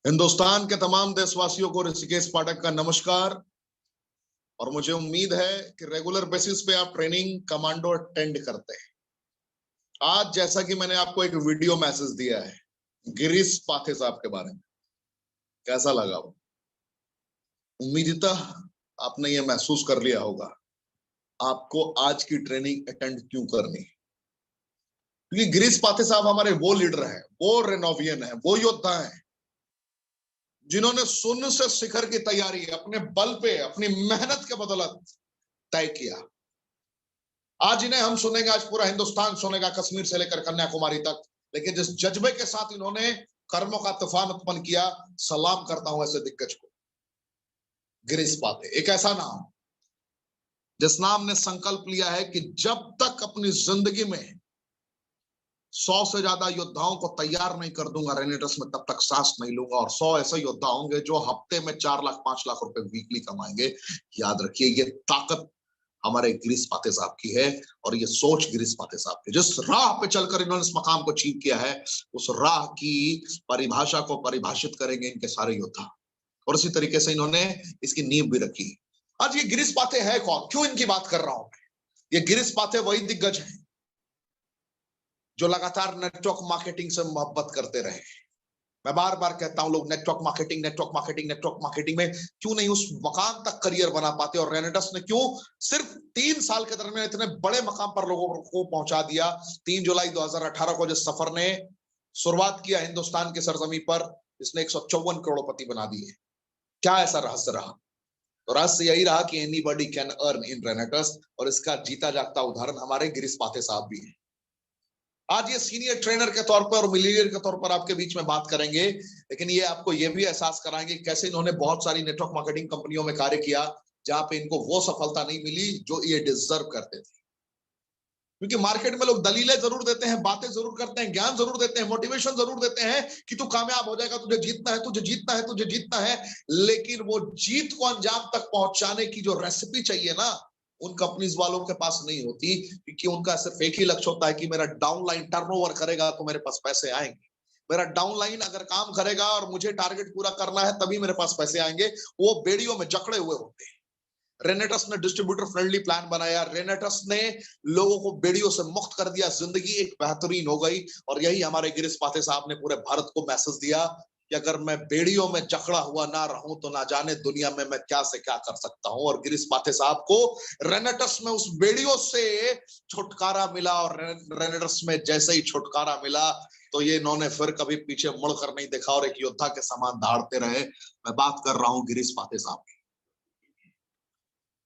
हिंदुस्तान के तमाम देशवासियों को ऋषिकेश पाठक का नमस्कार। और मुझे उम्मीद है कि रेगुलर बेसिस पे आप ट्रेनिंग कमांडो अटेंड करते हैं। आज जैसा कि मैंने आपको एक वीडियो मैसेज दिया है गिरीश पाथे साहब के बारे में, कैसा लगा वो? उम्मीदतः आपने ये महसूस कर लिया होगा आपको आज की ट्रेनिंग अटेंड क्यों करनी है। क्योंकि गिरीश पाथे साहब हमारे वो लीडर हैं, वो रेनोवियन है, वो योद्धा है जिन्होंने शून्य से शिखर की तैयारी अपने बल पे, अपनी मेहनत के बदौलत तय किया। आज इन्हें हम सुनेंगे, आज पूरा हिंदुस्तान सुनेगा, कश्मीर से लेकर कन्याकुमारी तक। लेकिन जिस जज्बे के साथ इन्होंने कर्मों का तूफान उत्पन्न किया, सलाम करता हूं ऐसे दिग्गज को। गिरीश पाथे एक ऐसा नाम जिस नाम ने संकल्प लिया है कि जब तक अपनी जिंदगी में 100 से ज्यादा योद्धाओं को तैयार नहीं कर दूंगा रेनेटस में, तब तक सांस नहीं लूंगा। और 100 ऐसे योद्धा होंगे जो हफ्ते में 4 लाख 5 लाख रुपए वीकली कमाएंगे। याद रखिए, ये ताकत हमारे गिरीश पाथे साहब की है और ये सोच गिरीश पाथे साहब की। जिस राह पे चलकर इन्होंने इस मकाम को अचीव किया है, उस राह की परिभाषा को परिभाषित करेंगे इनके सारे योद्धा। और इसी तरीके से इन्होंने इसकी नींव भी रखी। आज ये गिरीश पाथे है कौन, क्यों इनकी बात कर रहा हूं मैं? ये गिरीश पाथे वही दिग्गज हैं जो लगातार नेटवर्क मार्केटिंग से मोहब्बत करते रहे। मैं बार बार कहता हूं, लोग network marketing network marketing network marketing में क्यों नहीं उस मकाम तक करियर बना पाते। और रेनेटस ने क्यों सिर्फ 3 साल के दरमियान इतने बड़े मकाम पर लोगों को पहुंचा दिया। 3 जुलाई 2018 को जिस सफर ने शुरुआत किया हिंदुस्तान के सरजमी पर, इसने 154 करोड़पति बना दिए। क्या ऐसा रहस्य रहा? तो रहस्य यही रहा कि एनीबॉडी कैन अर्न इन रेनेटस। और इसका जीता जागता उदाहरण हमारे गिरीश पाथे साहब भी है। आज ये सीनियर ट्रेनर के तौर पर और मिलियनियर के तौर पर आपके बीच में बात करेंगे, लेकिन ये आपको ये भी एहसास कराएंगे कैसे इन्होंने बहुत सारी नेटवर्क मार्केटिंग कंपनियों में कार्य किया जहां पे इनको वो सफलता नहीं मिली जो ये डिजर्व करते थे। क्योंकि मार्केट में लोग दलीलें जरूर देते हैं, बातें जरूर करते हैं, ज्ञान जरूर देते हैं, मोटिवेशन जरूर देते हैं कि तू कामयाब हो जाएगा, तुझे जीतना है, तुझे जीतना है, तुझे जीतना है। लेकिन वो जीत को अंजाम तक पहुंचाने की जो रेसिपी चाहिए ना, उन कंपनीज वालों के पास नहीं होती। क्योंकि उनका सिर्फ एक ही लक्ष्य होता है कि मेरा डाउनलाइन टर्नओवर करेगा तो मेरे पास पैसे आएंगे। मेरा डाउनलाइन अगर काम करेगा और मुझे टारगेट पूरा करना है तभी मेरे पास पैसे आएंगे। वो बेड़ियों में जकड़े हुए होते हैं। रेनेटस ने डिस्ट्रीब्यूटर फ्रेंडली प्लान बनाया। रेनेटस ने लोगों को बेड़ियों से मुक्त कर दिया, जिंदगी एक बेहतरीन हो गई। और यही हमारे गिरीश पाथे साहब ने पूरे भारत को मैसेज दिया कि अगर मैं बेड़ियों में जकड़ा हुआ ना रहूं तो ना जाने दुनिया में मैं क्या से क्या कर सकता हूं। और गिरीश पाथे साहब को रेनेटस में उस बेड़ियों से छुटकारा मिला। और रेनेटस में जैसे ही छुटकारा मिला तो ये इन्होंने फिर कभी पीछे मुड़कर नहीं देखा और एक योद्धा के समान दौड़ते रहे। मैं बात कर रहा हूं गिरीश पाथे साहब की।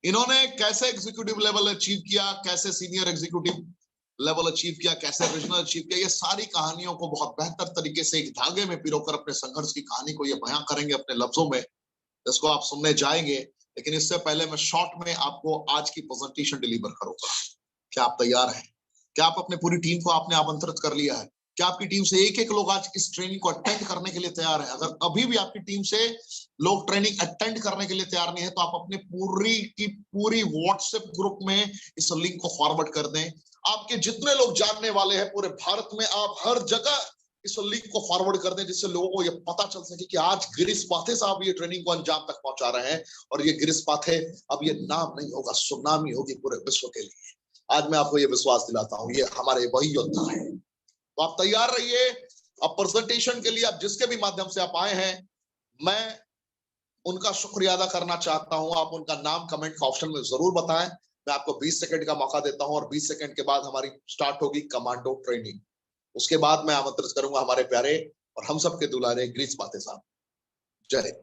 इन्होंने कैसे एग्जीक्यूटिव लेवल अचीव किया, कैसे सीनियर एग्जीक्यूटिव लेवल अचीव किया, कैसे रीजनल अचीव किया, ये सारी कहानियों को बहुत बेहतर तरीके से एक धागे में पिरोकर अपने संघर्ष की कहानी को ये बयां करेंगे अपने लफ्जों में, जिसको आप सुनने जाएंगे। लेकिन इससे पहले मैं शॉर्ट में आपको आज की प्रेजेंटेशन डिलीवर करूंगा। क्या आप तैयार हैं? क्या आप अपने पूरी टीम को आपने आमंत्रित कर लिया है? क्या आपकी टीम से एक एक लोग आज इस ट्रेनिंग को अटेंड करने के लिए तैयार है? अगर अभी भी आपकी टीम से लोग ट्रेनिंग अटेंड करने के लिए तैयार नहीं है तो आप अपने पूरी की पूरी व्हाट्सएप ग्रुप में इस लिंक को फॉरवर्ड कर दें। आपके जितने लोग जानने वाले हैं पूरे भारत में, आप हर जगह इस लिंक को फॉरवर्ड कर दें, जिससे लोगों को यह पता चल सके कि आज गिरीश पाथे साहब ये ट्रेनिंग को अंजाम तक पहुंचा रहे हैं। और ये गिरीश पाथे अब ये नाम नहीं होगा, सुनामी होगी पूरे विश्व के लिए। आज मैं आपको ये विश्वास दिलाता हूं, ये हमारे वही योद्धा है। तो आप तैयार रहिए। अब प्रेजेंटेशन के लिए आप जिसके भी माध्यम से आप आए हैं, मैं उनका शुक्रिया अदा करना चाहता हूं। आप उनका नाम कमेंट का ऑप्शन में जरूर बताएं। मैं आपको 20 सेकंड का मौका देता हूं और 20 सेकंड के बाद हमारी स्टार्ट होगी कमांडो ट्रेनिंग। उसके बाद मैं आमंत्रित करूंगा हमारे प्यारे और हम सबके दुलारे गिरीश पाथे साहब। जय।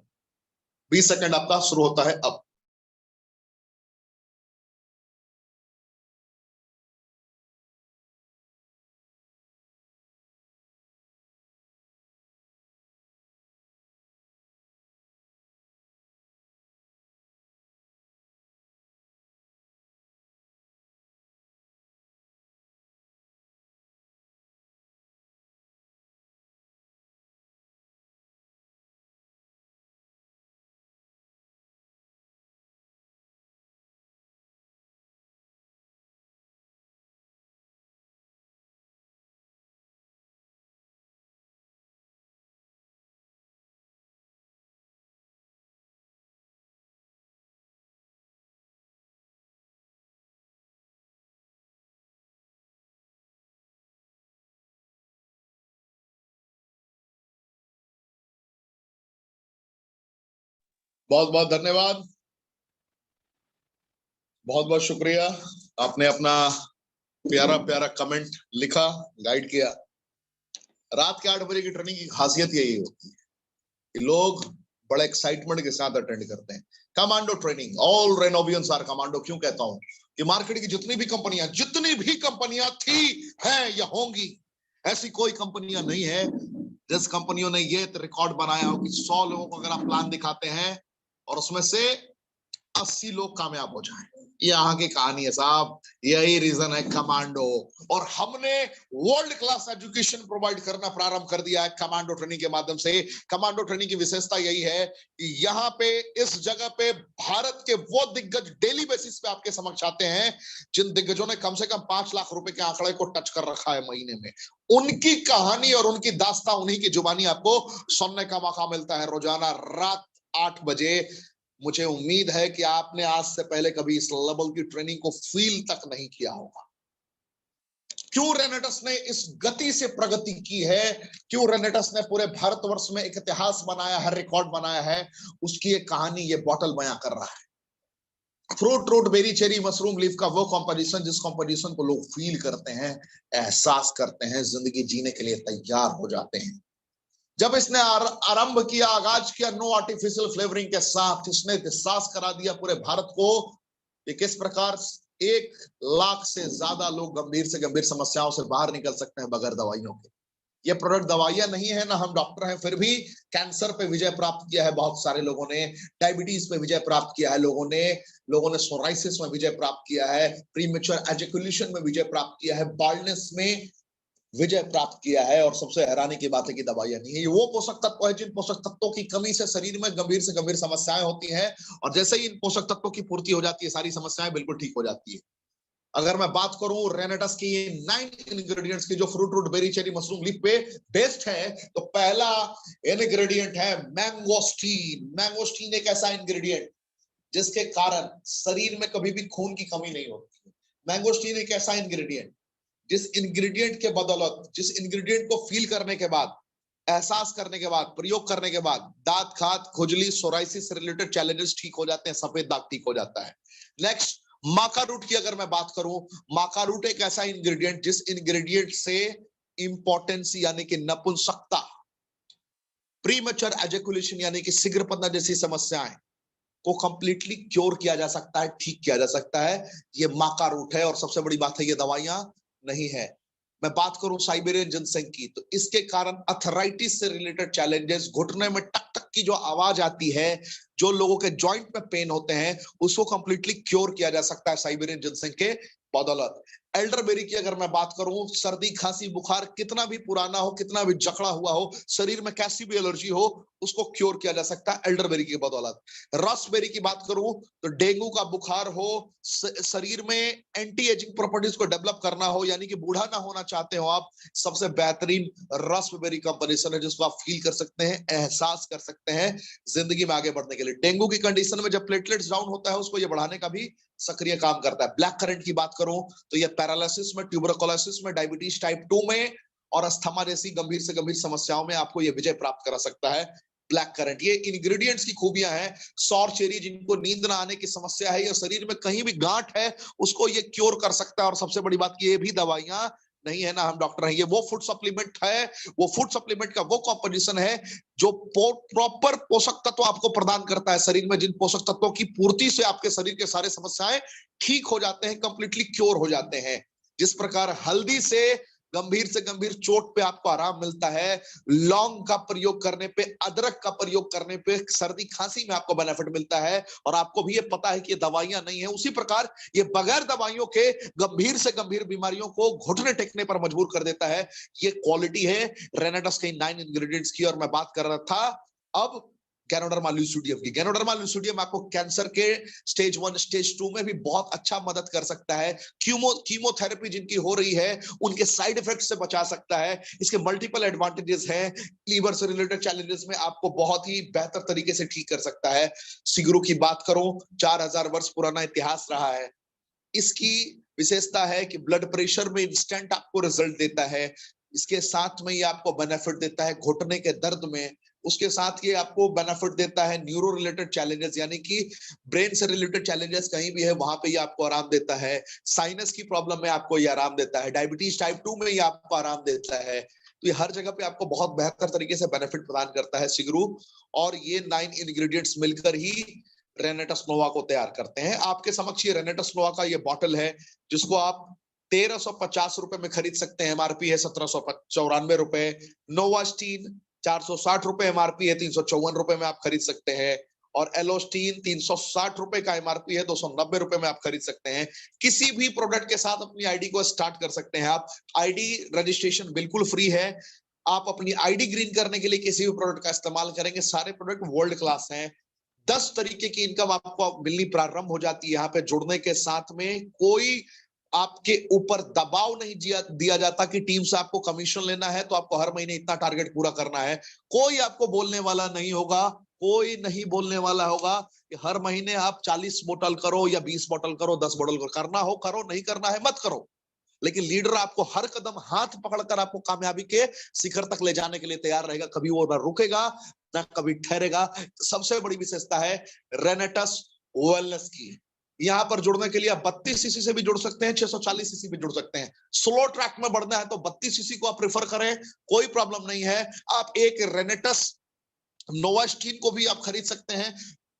20 सेकंड आपका शुरू होता है अब। बहुत बहुत धन्यवाद, बहुत बहुत शुक्रिया। आपने अपना प्यारा प्यारा कमेंट लिखा, गाइड किया। रात के 8 बजे की ट्रेनिंग की खासियत यही होती है कि लोग बड़े एक्साइटमेंट के साथ अटेंड करते हैं। Commando training, all Renovians are commando. क्यों कहता हूं कि मार्केट की जितनी भी कंपनियां थी, हैं या होंगी, ऐसी कोई कंपनियां नहीं है जिस कंपनियों ने ये रिकॉर्ड बनाया हो कि 100 लोगों को अगर आप प्लान दिखाते हैं और उसमें से 80 लोग कामयाब हो जाएं। ये यहाँ की कहानी है साहब, यही रीजन है कमांडो। और हमने वर्ल्ड क्लास एजुकेशन प्रोवाइड करना प्रारंभ कर दिया है कमांडो ट्रेनिंग के माध्यम से। कमांडो ट्रेनिंग की विशेषता यही है कि यहाँ पे इस जगह पे भारत के वो दिग्गज डेली बेसिस पे आपके समक्ष आते हैं जिन दिग्गजों ने कम से कम 5 लाख रुपए के आंकड़े को टच कर रखा है महीने में। उनकी कहानी और उनकी दास्तां, उन्हीं की जुबानी आपको सुनने का मौका मिलता है रोजाना रात 8 बजे। मुझे उम्मीद है कि आपने आज से पहले कभी इस लेवल की ट्रेनिंग को फील तक नहीं किया होगा। क्यों रेनेटस ने इस गति से प्रगति की है, क्यों रेनेटस ने पूरे भारतवर्ष में एक इतिहास बनाया है, रिकॉर्ड बनाया है, उसकी एक कहानी ये बॉटल बयां कर रहा है। Fruit, root, berry, cherry, mushroom, leaf का वो कॉम्पोजिशन जिस कॉम्पोजिशन को लोग फील करते हैं, एहसास करते हैं, जिंदगी जीने के लिए तैयार हो जाते हैं। जब इसने आरंभ किया, आगाज किया नो आर्टिफिशियल फ्लेवरिंग के साथ, इसने एहसास करा दिया पूरे भारत को कि किस प्रकार 1 लाख से ज्यादा लोग गंभीर से गंभीर समस्याओं से बाहर निकल सकते हैं बगैर दवाइयों के। ये प्रोडक्ट दवाइयां नहीं है ना, हम डॉक्टर हैं, फिर भी कैंसर पे विजय प्राप्त किया है बहुत सारे लोगों ने, डायबिटीज पे विजय प्राप्त किया है लोगों ने सोराइसिस में विजय प्राप्त किया है, प्रीमेच्योर एजैकुलेशन में विजय प्राप्त किया है, बाल्डनेस में विजय प्राप्त किया है। और सबसे हैरानी की बात है कि दवाइयां नहीं है। ये वो पोषक तत्व है जिन पोषक तत्वों की कमी से शरीर में गंभीर से गंभीर समस्याएं होती हैं, और जैसे ही इन पोषक तत्वों की पूर्ति हो जाती है, सारी समस्याएं बिल्कुल ठीक हो जाती है। अगर मैं बात करूं रेनेटस की 9 इंग्रेडिएंट्स की जो fruit, root, berry, cherry, mushroom, leaf पे बेस्ड है, तो पहला इंग्रेडिएंट है मैंगोस्टीन। मैंगोस्टीन एक ऐसा इंग्रेडिएंट जिसके कारण शरीर में कभी भी खून की कमी नहीं होती। मैंगोस्टीन एक ऐसा इंग्रेडिएंट जिस इंग्रेडिएंट के बदौलत, जिस इंग्रेडिएंट को फील करने के बाद, एहसास करने के बाद, प्रयोग करने के बाद दांत, खाज, खुजली, सोराइसिस से रिलेटेड चैलेंजेस ठीक हो जाते हैं, सफेद दाग ठीक हो जाता है। नेक्स्ट, माका रूट की अगर मैं बात करूं, माका रूट एक ऐसा इंग्रेडिएंट जिस इंग्रेडिएंट से इंपॉर्टेंस यानी कि नपुंसकता, प्रीमेच्योर एजैकुलेशन यानी कि शीघ्रपतना जैसी समस्याएं को कंप्लीटली क्योर किया जा सकता है, ठीक किया जा सकता है। ये माका रूट है। और सबसे बड़ी बात है, ये दवाइयां नहीं है। मैं बात करूं साइबेरियन जिनसेंग की, तो इसके कारण अर्थराइटिस से रिलेटेड चैलेंजेस, घुटने में टक टक की जो आवाज आती है, जो लोगों के जॉइंट में पेन होते हैं, उसको कंप्लीटली क्योर किया जा सकता है साइबेरियन जिनसेंग के बदौलत। एल्डरबेरी की अगर मैं बात करूं, सर्दी, खांसी, बुखार कितना भी पुराना हो, कितना भी जकड़ा हुआ हो, शरीर में कैसी भी एलर्जी हो, उसको क्योर किया जा सकता है एल्डरबेरी की बदौलत। रसबेरी की बात करूं तो डेंगू का बुखार हो, शरीर में एंटी एजिंग प्रॉपर्टीज को डेवलप करना हो, यानी कि बूढ़ा ना होना चाहते हो आप, सबसे बेहतरीन रसबेरी कंपनीशन है जिसको आप फील कर सकते हैं, एहसास कर सकते हैं जिंदगी में आगे बढ़ने के लिए। डेंगू की कंडीशन में जब प्लेटलेट्स डाउन होता है, उसको ये बढ़ाने का भी सक्रिय काम करता है। ब्लैक करंट की बात करूं तो ये पैरालिसिस में, ट्यूबरकुलोसिस में, डायबिटीज टाइप 2 में और अस्थमा जैसी गंभीर से गंभीर समस्याओं में आपको ये विजय प्राप्त करा सकता है ब्लैक करंट। ये इंग्रेडिएंट्स की खूबियां हैं। सौर चेरी, जिनको नींद ना आने की समस्या है या शरीर में कहीं भी गांठ है, उसको ये क्योर कर सकता है। और सबसे बड़ी बात, ये भी दवाइयां नहीं है ना, हम डॉक्टर हैं, ये वो फूड सप्लीमेंट है, वो फूड सप्लीमेंट का वो कॉम्पोजिशन है जो प्रॉपर पोषक तत्व आपको प्रदान करता है शरीर में, जिन पोषक तत्वों की पूर्ति से आपके शरीर के सारे समस्याएं ठीक हो जाते हैं, कंप्लीटली क्योर हो जाते हैं। जिस प्रकार हल्दी से गंभीर से गंभीर चोट पे आपको आराम मिलता है, लौंग का प्रयोग करने पे, अदरक का प्रयोग करने पे सर्दी खांसी में आपको बेनिफिट मिलता है, और आपको भी ये पता है कि ये दवाइयां नहीं है, उसी प्रकार ये बगैर दवाइयों के गंभीर से गंभीर बीमारियों को घुटने टेकने पर मजबूर कर देता है। ये क्वालिटी है रेनेटस के 9 इंग्रेडिएंट्स की। और मैं बात कर रहा था अब गैनोडर्मा लुसिडियम की। गैनोडर्मा लुसिडियम आपको कैंसर के स्टेज 1, स्टेज 2 में भी बहुत अच्छा मदद कर सकता है। कीमोथेरेपी जिनकी हो रही है, उनके साइड इफेक्ट से बचा सकता है। इसके मल्टीपल एडवांटेजेस हैं। लीवर से रिलेटेड चैलेंजेस में आपको बहुत ही बेहतर तरीके से ठीक कर सकता है। सिगरू की बात करूं, 4000 वर्ष पुराना इतिहास रहा है। इसकी विशेषता है कि ब्लड प्रेशर में इंस्टेंट आपको रिजल्ट देता है। इसके साथ में ये आपको बेनिफिट देता है घुटने के दर्द में, उसके साथ ये आपको बेनिफिट देता है न्यूरो रिलेटेड चैलेंजेस, यानी कि ब्रेन से रिलेटेड चैलेंजेस कहीं भी है वहां पे ये आपको आराम देता है। साइनस की प्रॉब्लम में आपको ये आराम देता है, डायबिटीज टाइप 2 में ये आपको आराम देता है। तो ये हर जगह पे आपको बहुत बेहतर तरीके से बेनिफिट प्रदान करता है सिगरू, और ये 9 इंग्रेडिएंट्स मिलकर ही रेनेटस नोवा को तैयार करते हैं। आपके समक्ष ये रेनेटस नोवा का ये बॉटल है, जिसको आप 1350 रुपए में खरीद सकते हैं। एमआरपी है 1794 रुपए। नोवास्टीन 460 रुपए एमआरपी है, 354 रुपए में आप खरीद सकते हैं। और एलोस्टीन 360 रुपए का एमआरपी है, 290 रुपए में आप खरीद सकते हैं। किसी भी प्रोडक्ट के साथ अपनी आईडी को स्टार्ट कर सकते हैं आप। आईडी रजिस्ट्रेशन बिल्कुल फ्री है। आप अपनी आईडी ग्रीन करने के लिए किसी भी प्रोडक्ट का इस्तेमाल करेंगे। सारे प्रोडक्ट वर्ल्ड क्लास हैं। 10 तरीके की इनकम आपको मिलनी प्रारंभ हो जाती है। यहाँ पे जुड़ने के साथ में कोई आपके ऊपर दबाव नहीं दिया जाता कि टीम से आपको कमीशन लेना है तो आपको हर महीने इतना टारगेट पूरा करना है। कोई आपको बोलने वाला नहीं होगा, कोई नहीं बोलने वाला होगा कि हर महीने आप 40 बोतल करो या 20 बोतल करो, 10 बोतल करो। करना हो करो, नहीं करना है मत करो। लेकिन लीडर आपको हर कदम हाथ पकड़कर आपको कामयाबी के शिखर तक ले जाने के लिए तैयार रहेगा। कभी वो ना रुकेगा ना कभी ठहरेगा। सबसे बड़ी विशेषता है रेनेटस वेलनेस की। यहां पर जुड़ने के लिए आप 32 सीसी से भी जुड़ सकते हैं, 640 सीसी भी जुड़ सकते हैं। स्लो ट्रैक में बढ़ना है तो 32 सीसी को आप प्रेफर करें, कोई प्रॉब्लम नहीं है। आप एक रेनेटस नोवास्टीन को भी आप खरीद सकते हैं।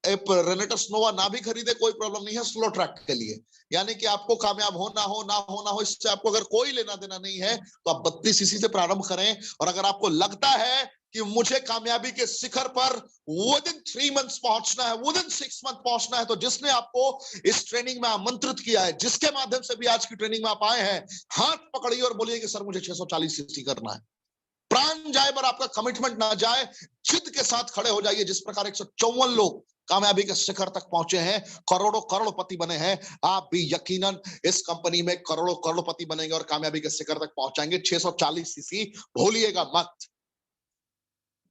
रेनेटस नोवा ना भी खरीदे कोई प्रॉब्लम नहीं है स्लो ट्रैक के लिए। यानी कि आपको कामयाब होना हो ना होना हो, इससे आपको अगर कोई लेना देना नहीं है तो आप 32 सीसी से प्रारंभ करें। और अगर आपको लगता है कि मुझे कामयाबी के शिखर पर विदिन 3 मंथ्स पहुंचना है, विदिन 6 मंथ पहुंचना है, तो जिसने आपको इस ट्रेनिंग में आमंत्रित किया है, जिसके माध्यम से भी आज की ट्रेनिंग में आप आए हैं, हाथ पकड़िए और बोलिए कि सर मुझे 640 सीसी करना है। प्राण जाए पर आपका कमिटमेंट ना जाए, जिद के साथ खड़े हो जाइए। जिस प्रकार 154 लोग कामयाबी के शिखर तक पहुंचे हैं, करोड़ों करोड़पति बने हैं, आप भी यकीनन इस कंपनी में करोड़ों करोड़पति बनेंगे और कामयाबी के शिखर तक पहुंचाएंगे। 640 सीसी भूलिएगा मत।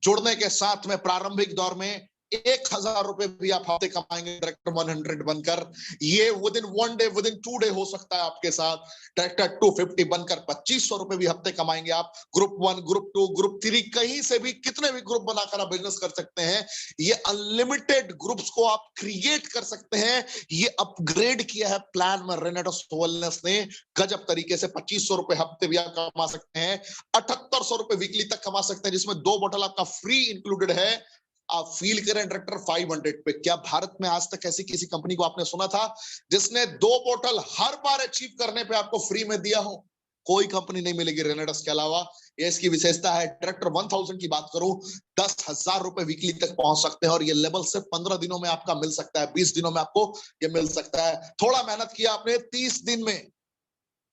जुड़ने के साथ में प्रारंभिक दौर में 1000 रुपए भी आप हफ्ते कमाएंगे डायरेक्टर 100 बनकर। ये विदिन 1 डे, विदिन 2 डे हो सकता है आपके साथ। डायरेक्टर 250 बनकर 2500 रुपए भी हफ्ते कमाएंगे आप। ग्रुप 1, ग्रुप 2, ग्रुप 3, कहीं से भी कितने भी ग्रुप बनाकर आप बिजनेस कर सकते हैं। ये अनलिमिटेड ग्रुप्स को आप क्रिएट कर सकते हैं। ये अपग्रेड किया है प्लान में रेनेटस वेलनेस ने गजब तरीके से। 2500 रुपए हफ्ते भी आप कमा सकते हैं, 7800 रुपए वीकली तक कमा सकते हैं, जिसमें 2 बोतल आपका फ्री इंक्लूडेड है। आप फील करें डायरेक्टर 500 पे। क्या भारत में आज तक ऐसी किसी कंपनी को आपने सुना था जिसने 2 बोतल हर बार अचीव करने पे आपको फ्री में दिया हो? कोई कंपनी नहीं मिलेगी रेनेटस के अलावा। ये इसकी विशेषता है। डायरेक्टर 1000 की बात करूं, 10,000 रुपए वीकली तक पहुंच सकते हैं और ये लेवल से 15 दिनों में आपका मिल सकता है, 20 दिनों में आपको ये मिल सकता है। थोड़ा मेहनत किया आपने, 30 दिन में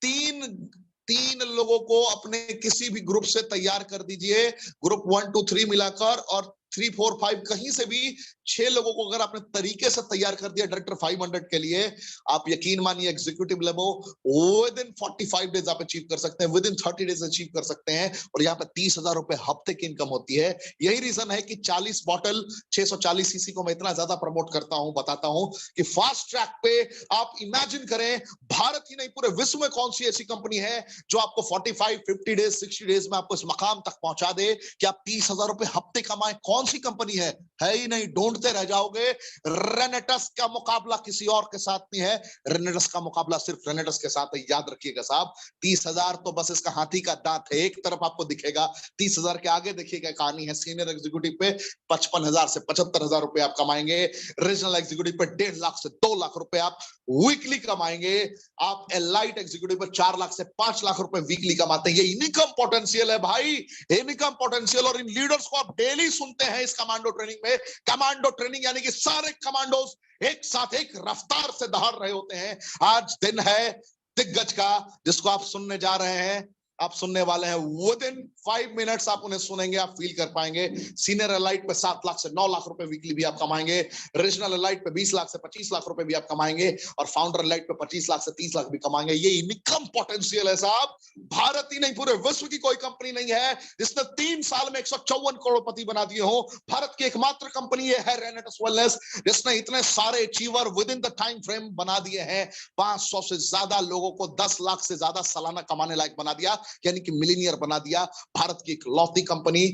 तीन लोगों को अपने किसी भी ग्रुप से तैयार कर दीजिए। ग्रुप 1, 2, 3 मिलाकर, और 3, 4, 5 कहीं से भी 6 लोगों को अगर आपने तरीके से तैयार कर दिया डायरेक्टर 500 के लिए, आप यकीन मानिए एग्जीक्यूटिव लेवल विदिन 45 डेज आप अचीव कर सकते हैं, विदिन 30 डेज अचीव कर सकते हैं। और यहाँ पे 30,000 रुपए हफ्ते की इनकम होती है। यही रीजन है कि 40 बॉटल 640 सीसी को मैं इतना ज्यादा प्रमोट करता हूं, बताता हूं कि फास्ट ट्रैक पे आप इमेजिन करें, भारत ही नहीं पूरे विश्व में कौन सी ऐसी कंपनी है जो आपको 45, 50 डेज, 60 डेज में आपको इस मकाम तक पहुंचा दे कि आप 30,000 रुपए हफ्ते कमाएं। कौन सी कंपनी है ही नहीं, ढूंढते रह जाओगे। रेनेटस का मुकाबला किसी और के साथ नहीं है, रेनेटस का मुकाबला सिर्फ रेनेटस के साथ है। याद रखिएगा साहब, 30,000 तो बस इसका हाथी का दांत है। एक तरफ आपको दिखेगा, 30,000 के आगे देखिएगा कहानी है। सीनियर एग्जीक्यूटिव पे 55,000 से 75,000 रुपए आप कमाएंगे। रीजनल एग्जीक्यूटिव पे 1.5 लाख से 2 लाख रुपए आप वीकली कमाएंगे। आप एलाइट एग्जीक्यूटिव पे 4 लाख से 5 लाख रुपए वीकली कमाते हैं। ये इनकम पोटेंशियल है भाई, इनकम पोटेंशियल। और इन लीडर्स को आप डेली सुनते हैं इस कमांडो ट्रेनिंग में। कमांडो ट्रेनिंग यानी कि सारे कमांडोज एक साथ एक रफ्तार से दहाड़ रहे होते हैं। आज दिन है दिग्गज का, जिसको आप सुनने जा रहे हैं, आप सुनने वाले हैं। विदिन 5 मिनट्स आप उन्हें सुनेंगे, आप फील कर पाएंगे। सीनियर एलाइट पे 7 लाख से 9 लाख रुपए वीकली भी आप कमाएंगे। रीजनल एलाइट पे 20 लाख से 25 लाख रुपए भी आप कमाएंगे। और फाउंडर एलाइट पे 25 लाख से 30 लाख भी कमाएंगे। ये इनकम पोटेंशियल है साहब। भारत ही नहीं, पूरे विश्व की कोई कंपनी नहीं है जिसने 3 साल में 154 करोड़पति बना दिए हो। भारत की एकमात्र कंपनी ये है रेनेटस वेलनेस, जिसने इतने सारे achiever with in the time frame बना दिए हैं। 500 से ज्यादा लोगों को 10 लाख से ज्यादा सालाना कमाने लायक बना दिया, यानी कि मिलीनियर बना दिया। भारत की इकलौती कंपनी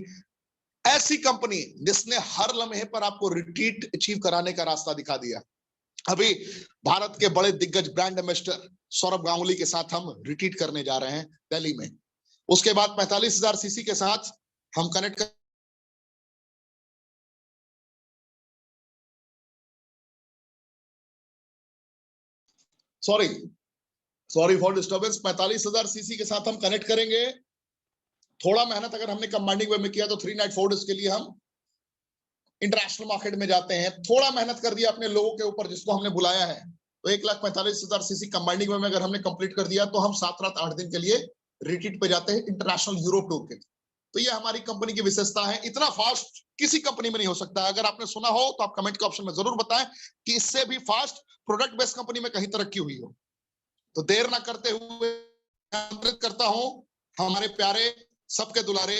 ऐसी कंपनी जिसने हर लम्हे पर आपको रिट्रीट अचीव कराने का रास्ता दिखा दिया। अभी भारत के बड़े दिग्गज ब्रांड एम्बेसडर सौरभ गांगुली के साथ हम रिट्रीट करने जा रहे हैं दिल्ली में। उसके बाद 45,000 सीसी के साथ हम connect sorry for disturbance. 45,000 CC के साथ हम कनेक्ट करेंगे। थोड़ा मेहनत अगर हमने कमांडिंग वे में किया तो 3 नाइट 4 डेज के लिए हम इंटरनेशनल मार्केट में जाते हैं। थोड़ा मेहनत कर दिया अपने लोगों के ऊपर जिसको हमने बुलाया है, तो 1,45,000 सीसी कमांडिंग वे में अगर हमने कंप्लीट कर दिया तो हम 7 रात 8 दिन के लिए रिट्रीट पे जाते हैं इंटरनेशनल यूरोप टूर के। तो ये हमारी कंपनी की विशेषता है। इतना फास्ट किसी कंपनी में नहीं हो सकता। अगर आपने सुना हो तो आप कमेंट के ऑप्शन में जरूर बताएं कि इससे भी फास्ट प्रोडक्ट बेस्ड कंपनी में कहीं तरक्की हुई हो। तो देर ना करते हुए आमंत्रित करता हूं हमारे प्यारे सबके दुलारे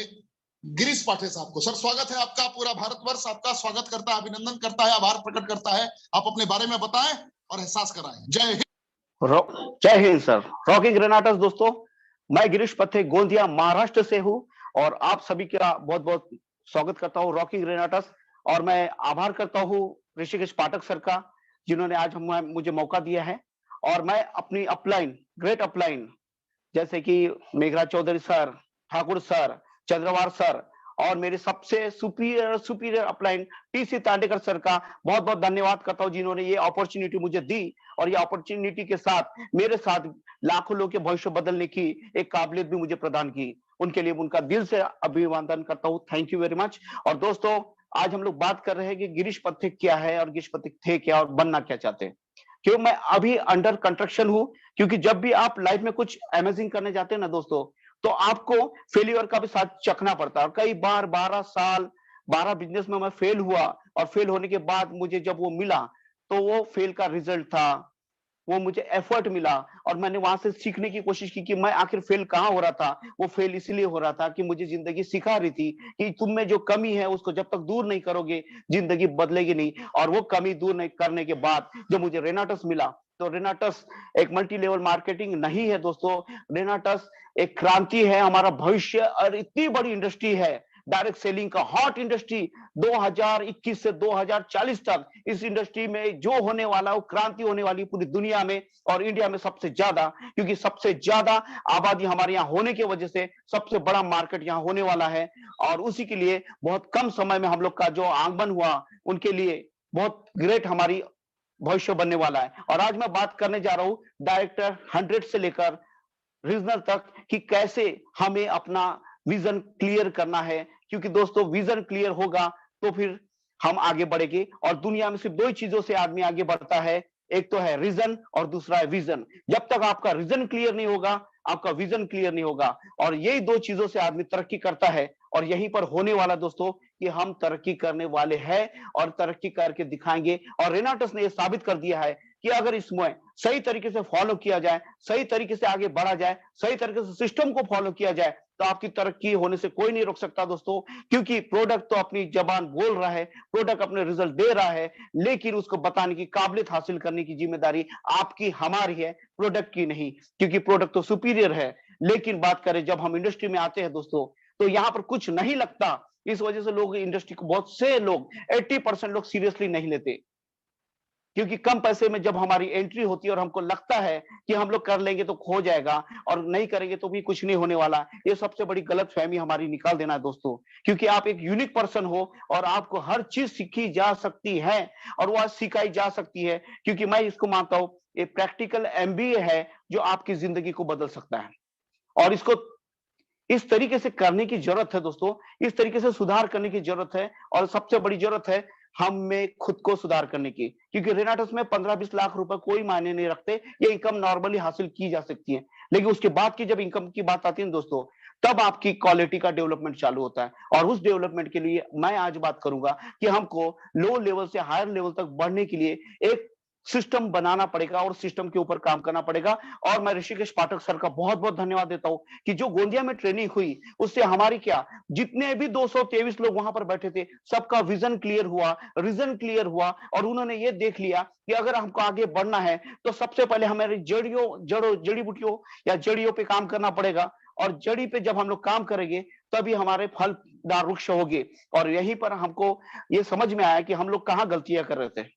गिरीश पाठे साहब को। सर स्वागत है आपका। पूरा भारतवर्ष आपका स्वागत करता है, अभिनंदन करता है, आभार प्रकट करता है। आप अपने बारे में बताएं और एहसास कराएं। जय हिंद। जय हिंद सर। रॉकिंग ग्रेनाटर्स दोस्तों, मैं गिरीश पाठे गोंदिया महाराष्ट्र से हूं और आप सभी का बहुत बहुत स्वागत करता हूं रॉकिंग ग्रेनाटर्स। और मैं आभार करता हूं ऋषिकेश पाठक सर का जिन्होंने आज मुझे मौका दिया है। और मैं अपनी अपलाइन, ग्रेट अपलाइन जैसे कि Meghraj Chaudhary sir, Thakur sir, Chandrawar sir और मेरे सबसे superior upline TC Tandekar sir का बहुत बहुत धन्यवाद करता हूं जिन्होंने ये अपॉर्चुनिटी मुझे दी और ये अपॉर्चुनिटी के साथ मेरे साथ लाखों लोगों के भविष्य बदलने की एक काबिलियत भी मुझे प्रदान की। उनके लिए उनका दिल से अभिवादन करता हूं। Thank you very much. और दोस्तों आज हम लोग बात कर रहे हैं कि गिरीश पाठक क्या है और गिरीश पाठक थे क्या और बनना क्या चाहते हैं। क्यों मैं अभी अंडर कंस्ट्रक्शन हूं, क्योंकि जब भी आप लाइफ में कुछ अमेजिंग करने जाते हैं ना दोस्तों, तो आपको फेलियर का भी साथ चखना पड़ता है। कई बार 12 साल 12 बिजनेस में मैं फेल हुआ और फेल होने के बाद मुझे जब वो मिला तो वो फेल का रिजल्ट था, वो मुझे एफर्ट मिला और मैंने वहां से सीखने की कोशिश की कि मैं आखिर फेल कहां हो रहा था। वो फेल इसलिए हो रहा था कि मुझे जिंदगी सिखा रही थी कि तुम में जो कमी है उसको जब तक दूर नहीं करोगे जिंदगी बदलेगी नहीं। और वो कमी दूर नहीं करने के बाद जब मुझे रेनाटस मिला, तो रेनाटस एक मल्टी लेवल मार्केटिंग नहीं है दोस्तों, रेनाटस एक क्रांति है, हमारा भविष्य और इतनी बड़ी इंडस्ट्री है डायरेक्ट सेलिंग का, हॉट इंडस्ट्री 2021 से 2040 तक इस इंडस्ट्री में जो होने वाला है वो क्रांति होने वाली पूरी दुनिया में और इंडिया में सबसे ज्यादा, क्योंकि सबसे ज्यादा आबादी हमारे यहाँ होने की वजह से सबसे बड़ा मार्केट यहाँ होने वाला है। और उसी के लिए बहुत कम समय में हम लोग का जो आगमन हुआ उनके लिए बहुत ग्रेट हमारी भविष्य बनने वाला है। और आज मैं बात करने जा रहा हूं डायरेक्टर 100 से लेकर रीजनल तक कि कैसे हमें अपना विजन क्लियर करना है, क्योंकि दोस्तों विजन क्लियर होगा तो फिर हम आगे बढ़ेंगे। और दुनिया में सिर्फ दो ही चीजों से आदमी आगे बढ़ता है, एक तो है रीजन और दूसरा है विजन। जब तक आपका रीजन क्लियर नहीं होगा आपका विजन क्लियर नहीं होगा, और यही दो चीजों से आदमी तरक्की करता है। और यहीं पर होने वाला दोस्तों कि हम तरक्की करने वाले हैं और तरक्की करके दिखाएंगे। और रेनाटस ने यह साबित कर दिया है कि अगर इसमें सही तरीके से फॉलो किया जाए, सही तरीके से आगे बढ़ा जाए, सही तरीके से सिस्टम को फॉलो किया जाए तो आपकी तरक्की होने से कोई नहीं रोक सकता दोस्तों। क्योंकि प्रोडक्ट तो अपनी जबान बोल रहा है, प्रोडक्ट अपने रिजल्ट दे रहा है, लेकिन उसको बताने की काबिलियत हासिल करने की जिम्मेदारी आपकी हमारी है, प्रोडक्ट की नहीं, क्योंकि प्रोडक्ट तो सुपीरियर है। लेकिन बात करें जब हम इंडस्ट्री में आते हैं दोस्तों तो यहाँ पर कुछ नहीं लगता। इस वजह से लोग इंडस्ट्री को, बहुत से लोग 80% लोग सीरियसली नहीं लेते, क्योंकि कम पैसे में जब हमारी एंट्री होती है और हमको लगता है कि हम लोग कर लेंगे तो खो जाएगा और नहीं करेंगे तो भी कुछ नहीं होने वाला। ये सबसे बड़ी गलत फहमी हमारी निकाल देना है दोस्तों, क्योंकि आप एक यूनिक पर्सन हो और आपको हर चीज सीखी जा सकती है और वह सिखाई जा सकती है। क्योंकि मैं इसको मानता हूं ये प्रैक्टिकल एमबीए है जो आपकी जिंदगी को बदल सकता है। और इसको इस तरीके से करने की जरूरत है दोस्तों, इस तरीके से सुधार करने की जरूरत है। और सबसे बड़ी जरूरत है हमें खुद को सुधार करने की, क्योंकि रेनाटस में 15-20 लाख रुपए कोई मायने नहीं रखते। ये इनकम नॉर्मली हासिल की जा सकती है, लेकिन उसके बाद की जब इनकम की बात आती है दोस्तों तब आपकी क्वालिटी का डेवलपमेंट चालू होता है। और उस डेवलपमेंट के लिए मैं आज बात करूंगा कि हमको लो लेवल से हायर लेवल तक बढ़ने के लिए एक सिस्टम बनाना पड़ेगा और सिस्टम के ऊपर काम करना पड़ेगा। और मैं ऋषिकेश पाठक सर का बहुत बहुत धन्यवाद देता हूं कि जो गोंदिया में ट्रेनिंग हुई उससे हमारी क्या, जितने भी 223 लोग वहां पर बैठे थे सबका विजन क्लियर हुआ, रीजन क्लियर हुआ और उन्होंने ये देख लिया कि अगर हमको आगे बढ़ना है तो सबसे पहले हमारी जड़ी बूटियों या जड़ियों पे काम करना पड़ेगा। और जड़ी पे जब हम लोग काम करेंगे तभी हमारे फलदार वृक्ष होंगे। और यहीं पर हमको ये समझ में आया कि हम लोग कहाँ गलतियां कर रहे थे।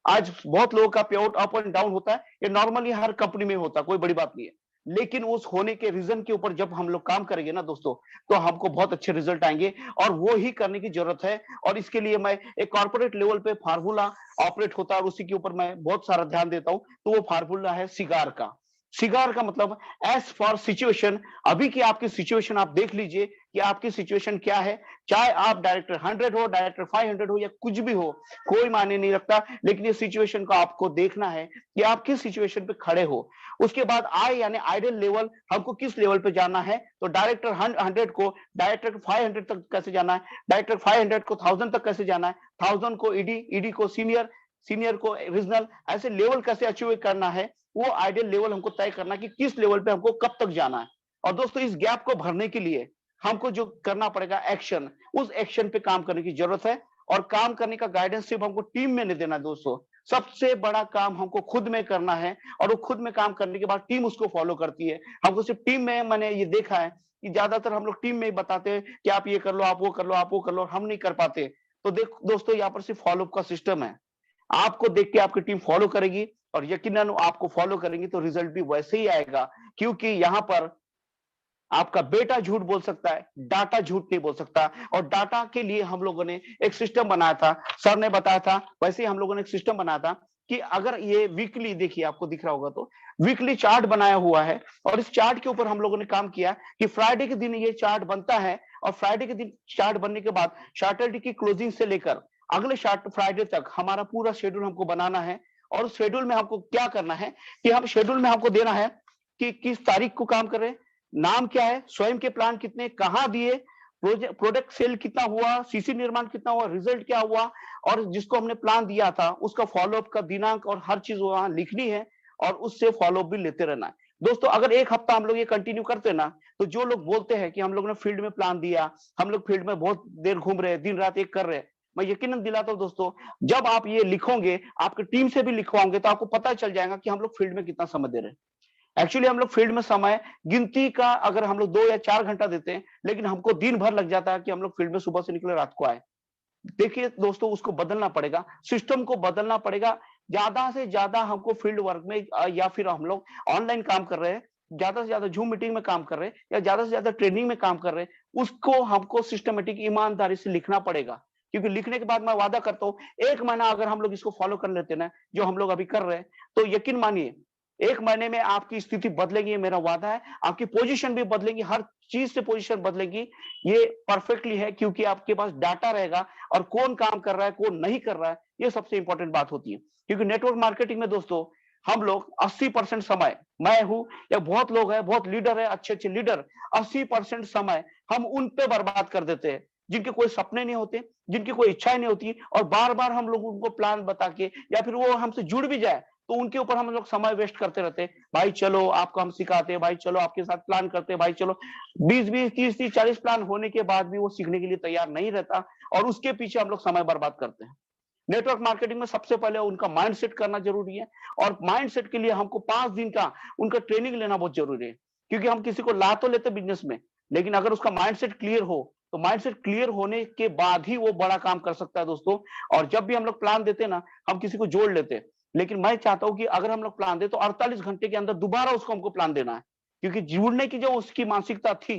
आज बहुत लोगों का पेआउट अप एंड डाउन होता है, ये नॉर्मली हर कंपनी में होता है, कोई बड़ी बात नहीं है। लेकिन उस होने के रीजन के ऊपर जब हम लोग काम करेंगे ना दोस्तों, तो हमको बहुत अच्छे रिजल्ट आएंगे और वो ही करने की जरूरत है। और इसके लिए मैं एक कॉर्पोरेट लेवल पे फार्मूला ऑपरेट होता है और उसी के ऊपर मैं बहुत सारा ध्यान देता हूं। तो वो फार्मूला है सिगार का। सिगार का मतलब एज फॉर सिचुएशन। अभी की आपकी सिचुएशन आप देख लीजिए कि आपकी सिचुएशन क्या है। चाहे आप डायरेक्टर 100 हो, डायरेक्टर 500 हो या कुछ भी हो, कोई मायने नहीं रखता। लेकिन ये सिचुएशन को आपको देखना है कि आप किस सिचुएशन पे खड़े हो। उसके बाद आई यानी आइडियल लेवल, हमको किस लेवल पे जाना है। तो डायरेक्टर 100 को डायरेक्टर 500 तक कैसे जाना है, डायरेक्टर 500 को 1000 तक कैसे जाना है, 1000 को ईडी, ईडी को सीनियर, सीनियर को रीजनल, ऐसे लेवल कैसे अचीव करना है। वो आइडियल लेवल हमको तय करना कि किस लेवल पे हमको कब तक जाना है। और दोस्तों इस गैप को भरने के लिए हमको जो करना पड़ेगा एक्शन, उस एक्शन पे काम करने की जरूरत है। और काम करने का गाइडेंस सिर्फ हमको टीम में नहीं देना दोस्तों, सबसे बड़ा काम हमको खुद में करना है। और वो खुद में काम करने के बाद टीम उसको फॉलो करती है। हमको सिर्फ टीम में, मैंने ये देखा है कि ज्यादातर हम लोग टीम में ही बताते हैं कि आप ये कर लो, आप वो कर लो, आप वो कर लो, हम नहीं कर पाते। तो देख दोस्तों, यहाँ पर सिर्फ फॉलोअप का सिस्टम है। आपको देख के आपकी टीम फॉलो करेगी और यकीनन आपको फॉलो करेंगे तो रिजल्ट भी वैसे ही आएगा। क्योंकि यहाँ पर आपका बेटा झूठ बोल सकता है, डाटा झूठ नहीं बोल सकता। और डाटा के लिए हम लोगों ने एक सिस्टम बनाया था, सर ने बताया था, वैसे ही हम लोगों ने एक सिस्टम बनाया था कि अगर ये वीकली, देखिए आपको दिख रहा होगा तो वीकली चार्ट बनाया हुआ है। और इस चार्ट के ऊपर हम लोगों ने काम किया कि फ्राइडे के दिन ये चार्ट बनता है और फ्राइडे के दिन चार्ट बनने के बाद सैटरडे की क्लोजिंग से लेकर अगले फ्राइडे तक हमारा पूरा शेड्यूल हमको बनाना है। और उस शेड्यूल में हमको क्या करना है कि हम शेड्यूल में हमको देना है कि किस तारीख को काम कर रहे हैं, नाम क्या है, स्वयं के प्लान कितने, कहां दिए, प्रोडक्ट सेल कितना हुआ, सीसी निर्माण कितना हुआ, रिजल्ट क्या हुआ, और जिसको हमने प्लान दिया था उसका फॉलोअप का दिनांक और हर चीज वहां लिखनी है। और उससे फॉलोअप भी लेते रहना है दोस्तों। अगर एक हफ्ता हम लोग ये कंटिन्यू करते ना, तो जो लोग बोलते हैं कि हम लोग ने फील्ड में प्लान दिया, हम लोग फील्ड में बहुत देर घूम रहे हैं, दिन रात एक कर रहे हैं, मैं यकीनन दिलाता हूं दोस्तों, जब आप ये लिखोगे, आपकी टीम से भी लिखवाओगे, तो आपको पता चल जाएगा कि हम लोग फील्ड में कितना समय दे रहे हैं। एक्चुअली हम लोग फील्ड में समय गिनती का अगर हम लोग 2 या 4 घंटा देते हैं, लेकिन हमको दिन भर लग जाता है कि हम लोग फील्ड में सुबह से निकले रात को आए। देखिए दोस्तों, उसको बदलना पड़ेगा, सिस्टम को बदलना पड़ेगा। ज्यादा से ज्यादा हमको फील्ड वर्क में या फिर हम लोग ऑनलाइन काम कर रहे हैं, ज्यादा से ज्यादा जूम मीटिंग में काम कर रहे हैं या ज्यादा से ज्यादा ट्रेनिंग में काम कर रहे हैं, उसको हमको सिस्टमेटिक ईमानदारी से लिखना पड़ेगा। क्योंकि लिखने के बाद मैं वादा करता हूं, 1 महीना अगर हम लोग इसको फॉलो कर लेते ना, जो हम लोग अभी कर रहे हैं, तो यकीन मानिए 1 महीने में आपकी स्थिति बदलेगी, ये मेरा वादा है। आपकी पोजीशन भी बदलेगी, हर चीज से पोजीशन बदलेगी। ये परफेक्टली है क्योंकि आपके पास डाटा रहेगा और कौन काम कर रहा है, कौन नहीं कर रहा है, ये सबसे इंपॉर्टेंट बात होती है। क्योंकि नेटवर्क मार्केटिंग में दोस्तों हम लोग 80% समय, मैं हूं या बहुत लोग हैं, बहुत लीडर है, अच्छे अच्छे लीडर, 80% समय हम उन पे बर्बाद कर देते हैं जिनके कोई सपने नहीं होते, जिनकी कोई इच्छाएं नहीं होती। और बार बार हम लोग उनको प्लान बता के या फिर वो हमसे जुड़ भी जाए तो उनके ऊपर हम लोग समय वेस्ट करते रहते हैं। भाई चलो आपको हम सिखाते हैं, भाई चलो आपके साथ प्लान करते हैं, भाई चलो 20-20, 30-30, 40 प्लान होने के बाद भी वो सीखने के लिए तैयार नहीं रहता और उसके पीछे हम लोग समय बर्बाद करते हैं। नेटवर्क मार्केटिंग में सबसे पहले उनका माइंडसेट करना जरूरी है। और माइंडसेट के लिए हमको 5 दिन का उनका ट्रेनिंग लेना बहुत जरूरी है। क्योंकि हम किसी को ला तो लेते बिजनेस में, लेकिन अगर उसका माइंडसेट क्लियर हो, तो माइंडसेट क्लियर होने के बाद ही वो बड़ा काम कर सकता है दोस्तों। और जब भी हम लोग प्लान देते हैं ना, हम किसी को जोड़ लेते हैं, लेकिन मैं चाहता हूं कि अगर हम लोग प्लान दे तो 48 घंटे के अंदर दोबारा उसको हमको प्लान देना है। क्योंकि जुड़ने की जो उसकी मानसिकता थी,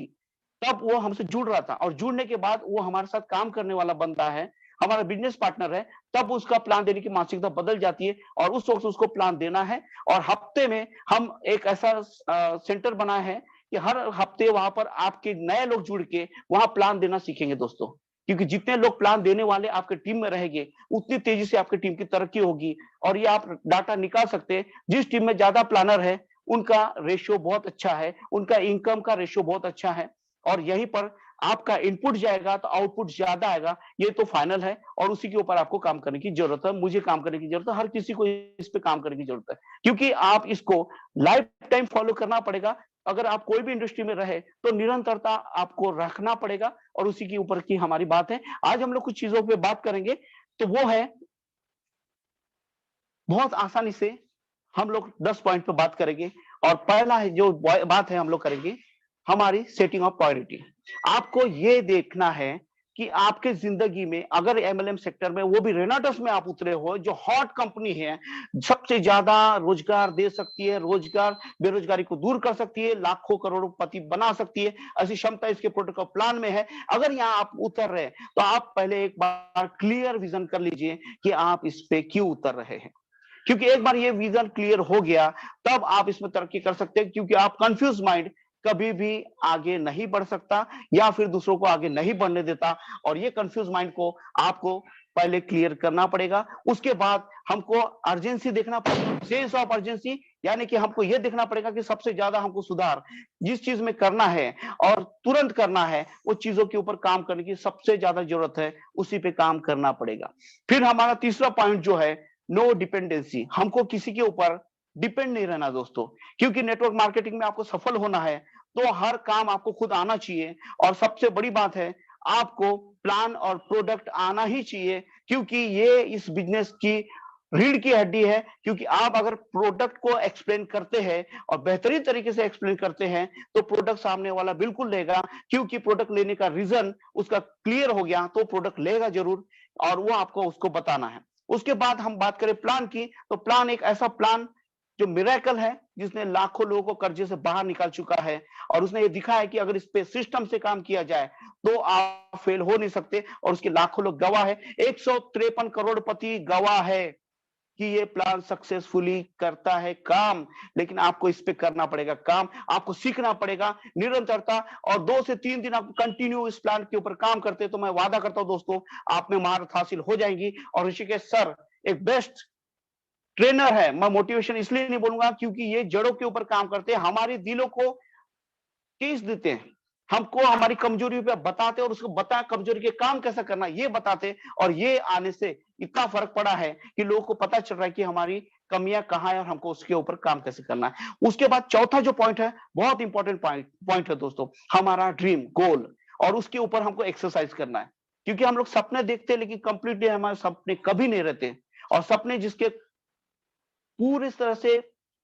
तब वो हमसे जुड़ रहा था और जुड़ने के बाद वो हमारे साथ काम करने वाला बंदा है, हमारा बिजनेस पार्टनर है, तब उसका प्लान देने की मानसिकता बदल जाती है और उस वक्त उसको प्लान देना है। और हफ्ते में हम एक ऐसा सेंटर बनाए है कि हर हफ्ते वहां पर आपके नए लोग जुड़ के वहां प्लान देना सीखेंगे दोस्तों। क्योंकि जितने लोग प्लान देने वाले आपके टीम में रहेंगे, उतनी तेजी से आपकी टीम की तरक्की होगी। और ये आप डाटा निकाल सकते हैं, जिस टीम में ज्यादा प्लानर है उनका रेशियो बहुत अच्छा है, उनका इनकम का रेशियो बहुत अच्छा है। और यहीं पर आपका इनपुट जाएगा तो आउटपुट ज्यादा आएगा, ये तो फाइनल है। और उसी के ऊपर आपको काम करने की जरूरत है, मुझे काम करने की जरूरत है, हर किसी को इस पे काम करने की जरूरत है। क्योंकि आप इसको लाइफ टाइम फॉलो करना पड़ेगा। अगर आप कोई भी इंडस्ट्री में रहे तो निरंतरता आपको रखना पड़ेगा और उसी के ऊपर की हमारी बात है। आज हम लोग कुछ चीजों पे बात करेंगे, तो वो है बहुत आसानी से हम लोग 10 पॉइंट पे बात करेंगे। और पहला है जो बात है हम लोग करेंगे, हमारी सेटिंग ऑफ प्रायोरिटी। आपको ये देखना है कि आपके जिंदगी में अगर एमएलएम सेक्टर में, वो भी रेनाटस में आप उतरे हो, जो हॉट कंपनी है, सबसे ज्यादा रोजगार दे सकती है, रोजगार बेरोजगारी को दूर कर सकती है, लाखों करोड़पति बना सकती है, ऐसी क्षमता इसके प्रोटोकॉल प्लान में है। अगर यहाँ आप उतर रहे हैं तो आप पहले एक बार क्लियर विजन कर लीजिए कि आप इस पे क्यों उतर रहे हैं, क्योंकि एक बार ये विजन क्लियर हो गया तब आप इसमें तरक्की कर सकते हैं, क्योंकि आप कंफ्यूज माइंड कभी भी आगे नहीं बढ़ सकता या फिर दूसरों को आगे नहीं बढ़ने देता। और ये कंफ्यूज माइंड को आपको पहले क्लियर करना पड़ेगा। उसके बाद हमको अर्जेंसी देखना पड़ेगा, सेंस ऑफ अर्जेंसी, यानी कि हमको ये देखना पड़ेगा कि सबसे ज्यादा हमको सुधार जिस चीज में करना है और तुरंत करना है, वो चीजों के ऊपर काम करने की सबसे ज्यादा जरूरत है, उसी पे काम करना पड़ेगा। फिर हमारा तीसरा पॉइंट जो है, नो डिपेंडेंसी। हमको किसी के ऊपर डिपेंड नहीं रहना दोस्तों, क्योंकि नेटवर्क मार्केटिंग में आपको सफल होना है तो हर काम आपको खुद आना चाहिए। और सबसे बड़ी बात है, आपको प्लान और प्रोडक्ट आना ही चाहिए, क्योंकि ये इस बिजनेस की रीढ़ की हड्डी है। क्योंकि आप अगर प्रोडक्ट को एक्सप्लेन करते हैं और बेहतरीन तरीके से एक्सप्लेन करते हैं तो प्रोडक्ट सामने वाला बिल्कुल लेगा, क्योंकि प्रोडक्ट लेने का रीजन उसका क्लियर हो गया तो प्रोडक्ट लेगा जरूर, और वो आपको उसको बताना है। उसके बाद हम बात करें प्लान की, तो प्लान एक ऐसा प्लान जो मिरेकल है, जिसने लाखों लोगों को कर्जे से बाहर निकाल चुका है, और उसने ये दिखा है कि अगर इस पे सिस्टम से काम किया जाए तो आप फेल हो नहीं सकते, और उसके लाखों लोग गवाह है, 153 करोड़पति गवाह है कि ये प्लान सक्सेसफुली करता है काम। लेकिन आपको इस पे करना पड़ेगा काम, आपको सीखना पड़ेगा निरंतरता, और 2 से 3 दिन आप कंटिन्यू इस प्लान के ऊपर काम करते तो मैं वादा करता हूं दोस्तों, आप में महारत हासिल हो जाएंगी। और ऋषिकेश सर एक बेस्ट ट्रेनर है। मैं मोटिवेशन इसलिए नहीं बोलूंगा क्योंकि ये जड़ों के ऊपर काम करते हैं, हमारे दिलों को टीच देते हैं, हमको हमारी कमजोरी पे बताते, और उसको बता कमजोरी के काम कैसा करना ये बताते। और ये आने से इतना फर्क पड़ा है कि लोगों को पता चल रहा है कि हमारी कमियां कहाँ है और हमको उसके ऊपर काम कैसे करना है। उसके बाद चौथा जो पॉइंट है, बहुत इंपॉर्टेंट पॉइंट है दोस्तों, हमारा ड्रीम गोल, और उसके ऊपर हमको एक्सरसाइज करना है। क्योंकि हम लोग सपने देखते हैं लेकिन कंप्लीटली हमारे सपने कभी नहीं रहते, और सपने जिसके पूरी तरह से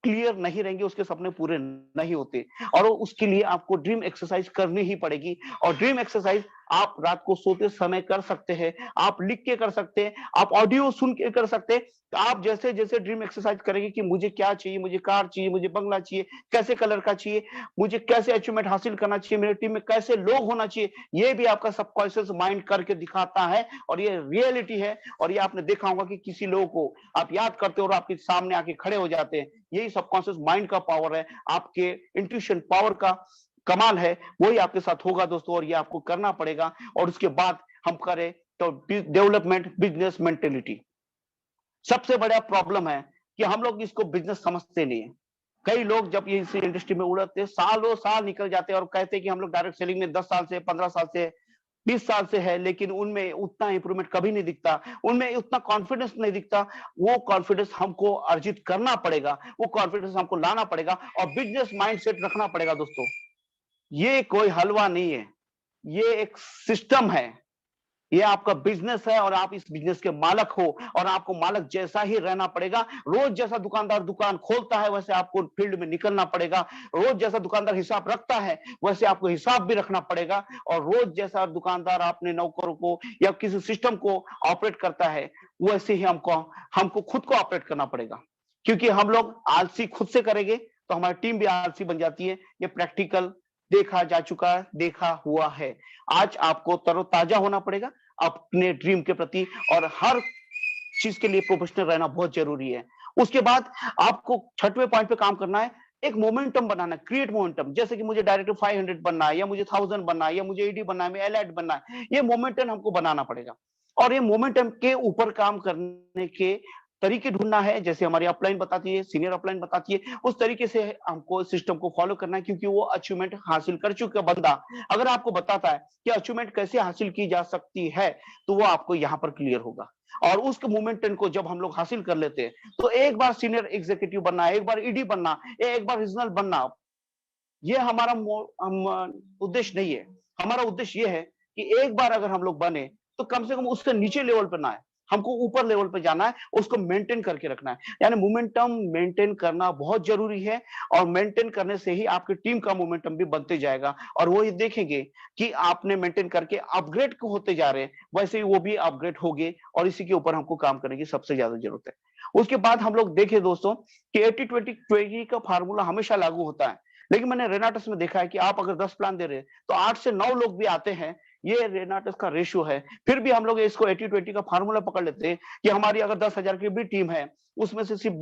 क्लियर नहीं रहेंगे उसके सपने पूरे नहीं होते। और उसके लिए आपको ड्रीम एक्सरसाइज करनी ही पड़ेगी। और ड्रीम एक्सरसाइज आप रात को सोते समय कर सकते हैं, आप लिख के कर सकते हैं, आप ऑडियो सुन के कर सकते हैं। आप जैसे जैसे ड्रीम एक्सरसाइज करेंगे कि मुझे क्या चाहिए, मुझे कार चाहिए, मुझे बंगला चाहिए, कैसे कलर का चाहिए, मुझे कैसे अचीवमेंट हासिल करना चाहिए, मेरे टीम में कैसे लोग होना चाहिए, ये भी आपका सबकॉन्शियस माइंड करके दिखाता है, और ये रियलिटी है। और ये आपने देखा होगा कि किसी लोगों को आप याद करते हो और आपके सामने आके खड़े हो जाते हैं, यही सबकॉन्शियस माइंड का पावर है, आपके इंट्यूशन पावर का कमाल है, वही आपके साथ होगा दोस्तों, और ये आपको करना पड़ेगा। और उसके बाद हम करें तो डेवलपमेंट बिजनेस मेंटेलिटी। सबसे बड़ा प्रॉब्लम है कि हम लोग इसको बिजनेस समझते नहीं है। कई लोग जब ये इस इंडस्ट्री में उड़ते सालों साल निकल जाते हैं और कहते हैं कि हम लोग डायरेक्ट सेलिंग में 10 साल से, 15 साल से, 20 साल से है, लेकिन उनमें उतना इंप्रूवमेंट कभी नहीं दिखता, उनमें उतना कॉन्फिडेंस नहीं दिखता। वो कॉन्फिडेंस हमको अर्जित करना पड़ेगा, वो कॉन्फिडेंस हमको लाना पड़ेगा, और बिजनेस माइंडसेट रखना पड़ेगा दोस्तों। ये कोई हलवा नहीं है, ये एक सिस्टम है, ये आपका बिजनेस है, और आप इस बिजनेस के मालक हो, और आपको मालक जैसा ही रहना पड़ेगा। रोज जैसा दुकानदार दुकान खोलता है वैसे आपको फील्ड में निकलना पड़ेगा, रोज जैसा दुकानदार हिसाब रखता है वैसे आपको हिसाब भी रखना पड़ेगा, और रोज जैसा दुकानदार अपने नौकरों को या किसी सिस्टम को ऑपरेट करता है वैसे ही हमको खुद को ऑपरेट करना पड़ेगा। क्योंकि हम लोग आलसी खुद से करेंगे तो हमारी टीम भी आलसी बन जाती है। ये प्रैक्टिकल देखा जा चुका, देखा हुआ है। आज आपको तरोताजा होना पड़ेगा अपने ड्रीम के प्रति, और हर चीज के लिए प्रोफेशनल रहना बहुत जरूरी है। उसके बाद आपको छठवें पॉइंट पे काम करना है, एक मोमेंटम बनाना, क्रिएट मोमेंटम। जैसे कि मुझे डायरेक्टर 500 बनना है, या मुझे 1000 बनना है, या मुझे ईडी बनना है, मैं एलाइट बनना है, ये मोमेंटम हमको बनाना पड़ेगा। और ये मोमेंटम के ऊपर काम करने के तरीके ढूंढना है, जैसे हमारी अपलाइन बताती है, सीनियर अपलाइन बताती है, उस तरीके से हमको सिस्टम को फॉलो करना है। क्योंकि वो अचीवमेंट हासिल कर चुका बंदा अगर आपको बताता है कि अचीवमेंट कैसे हासिल की जा सकती है, तो वो आपको यहाँ पर क्लियर होगा। और उस मोमेंटम को जब हम लोग हासिल कर लेते हैं तो एक बार सीनियर एग्जीक्यूटिव बनना, एक बार ईडी बनना, एक बार रीजनल बनना, ये हमारा उद्देश्य नहीं है। हमारा उद्देश्य ये है कि एक बार अगर हम लोग बने तो कम से कम उससे नीचे लेवल पर ना है, हमको ऊपर लेवल पे जाना है, उसको मेंटेन करके रखना है। यानी मोमेंटम मेंटेन करना बहुत जरूरी है, और मेंटेन करने से ही आपकी टीम का मोमेंटम भी बनते जाएगा, और वो ये देखेंगे कि आपने मेंटेन करके अपग्रेड होते जा रहे हैं, वैसे ही वो भी अपग्रेड होंगे, और इसी के ऊपर हमको काम करने की सबसे ज्यादा जरूरत है। उसके बाद हम लोग देखें दोस्तों कि 80-20-20 का फार्मूला हमेशा लागू होता है, लेकिन मैंने रेनाटस में देखा है कि आप अगर 10 प्लान दे रहे हैं तो 8 से 9 लोग भी आते हैं, ये रेनाटस का रेशियो है। फिर भी हम लोग इसको 80-20 का फार्मूला पकड़ लेते हैं कि हमारी अगर 10,000 की भी टीम है, उसमें से सिर्फ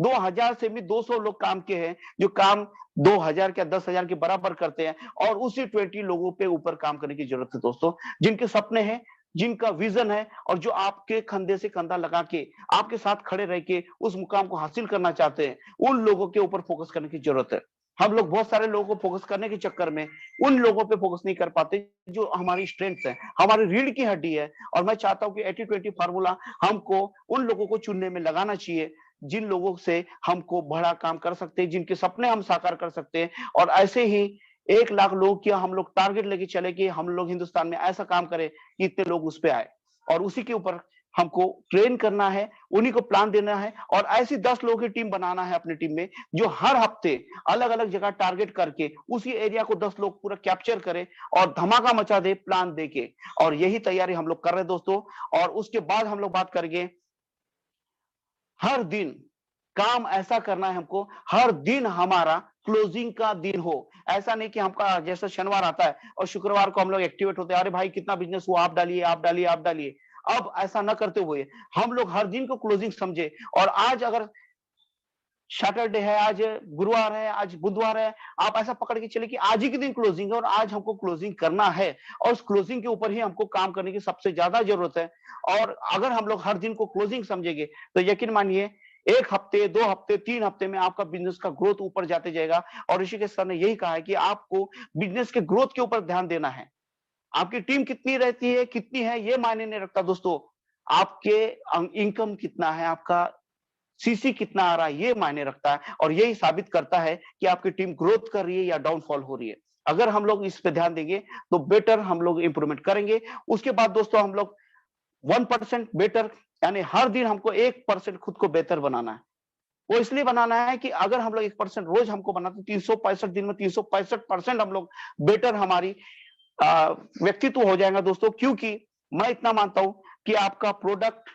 2000 से भी 200 लोग काम के हैं, जो काम 2000 या 10,000 के बराबर करते हैं, और उसी 20 लोगों पे ऊपर काम करने की जरूरत है दोस्तों, जिनके सपने हैं, जिनका विजन है, और जो आपके कंधे से कंधा लगा के आपके साथ खड़े रह के उस मुकाम को हासिल करना चाहते हैं, उन लोगों के ऊपर फोकस करने की जरूरत है। हम लोग बहुत सारे लोगों को फोकस करने के चक्कर में उन लोगों पे फोकस नहीं कर पाते जो हमारी स्ट्रेंथ है, हमारी रीढ़ की हड्डी है। और मैं चाहता हूं कि 80-20 फार्मूला हमको उन लोगों को चुनने में लगाना चाहिए, जिन लोगों से हमको बड़ा काम कर सकते हैं, जिनके सपने हम साकार कर सकते हैं। और ऐसे ही 1 लाख लोग किया हम लोग टारगेट लेके चले कि हम लोग हिंदुस्तान में ऐसा काम करें कि इतने लोग उस पे आए, और उसी के ऊपर हमको ट्रेन करना है, उन्हीं को प्लान देना है, और ऐसी 10 लोगों की टीम बनाना है अपनी टीम में, जो हर हफ्ते अलग अलग जगह टारगेट करके उसी एरिया को 10 लोग पूरा कैप्चर करे और धमाका मचा दे प्लान देके। और यही तैयारी हम लोग कर रहे हैं दोस्तों। और उसके बाद हम लोग बात करेंगे, हर दिन काम ऐसा करना है हमको, हर दिन हमारा क्लोजिंग का दिन हो। ऐसा नहीं कि हमका जैसा शनिवार आता है और शुक्रवार को हम लोग एक्टिवेट होते हैं, अरे भाई कितना बिजनेस हुआ, आप डालिए आप डालिए आप डालिए। अब ऐसा न करते हुए हम लोग हर दिन को क्लोजिंग समझे, और आज अगर सैटरडे है, आज गुरुवार है, आज बुधवार है, आप ऐसा पकड़ के चले कि आज ही के दिन क्लोजिंग है और आज हमको क्लोजिंग करना है, और उस क्लोजिंग के ऊपर ही हमको काम करने की सबसे ज्यादा जरूरत है। और अगर हम लोग हर दिन को क्लोजिंग समझेंगे तो यकीन मानिए 1 हफ्ते, 2 हफ्ते, 3 हफ्ते में आपका बिजनेस का ग्रोथ ऊपर जाते जाएगा। और ऋषिकेश सर ने यही कहा है कि आपको बिजनेस के ग्रोथ के ऊपर ध्यान देना है। आपकी टीम कितनी रहती है, कितनी है, ये मायने नहीं रखता दोस्तों। आपके इनकम कितना है, आपका सीसी कितना आ रहा है, ये मायने रखता है, और यही साबित करता है कि आपकी टीम ग्रोथ कर रही है या डाउनफॉल हो रही है। अगर हम लोग इस पे ध्यान देंगे तो बेटर हम लोग इंप्रूवमेंट करेंगे। उसके बाद दोस्तों हम लोग 1% बेटर, यानी हर दिन हमको 1% खुद को बेहतर बनाना है। वो इसलिए बनाना है कि अगर हम लोग 1% रोज हमको बनाते 365 दिन में 365% हम लोग बेटर हमारी व्यक्तित्व हो जाएगा दोस्तों। क्योंकि मैं इतना मानता हूं कि आपका प्रोडक्ट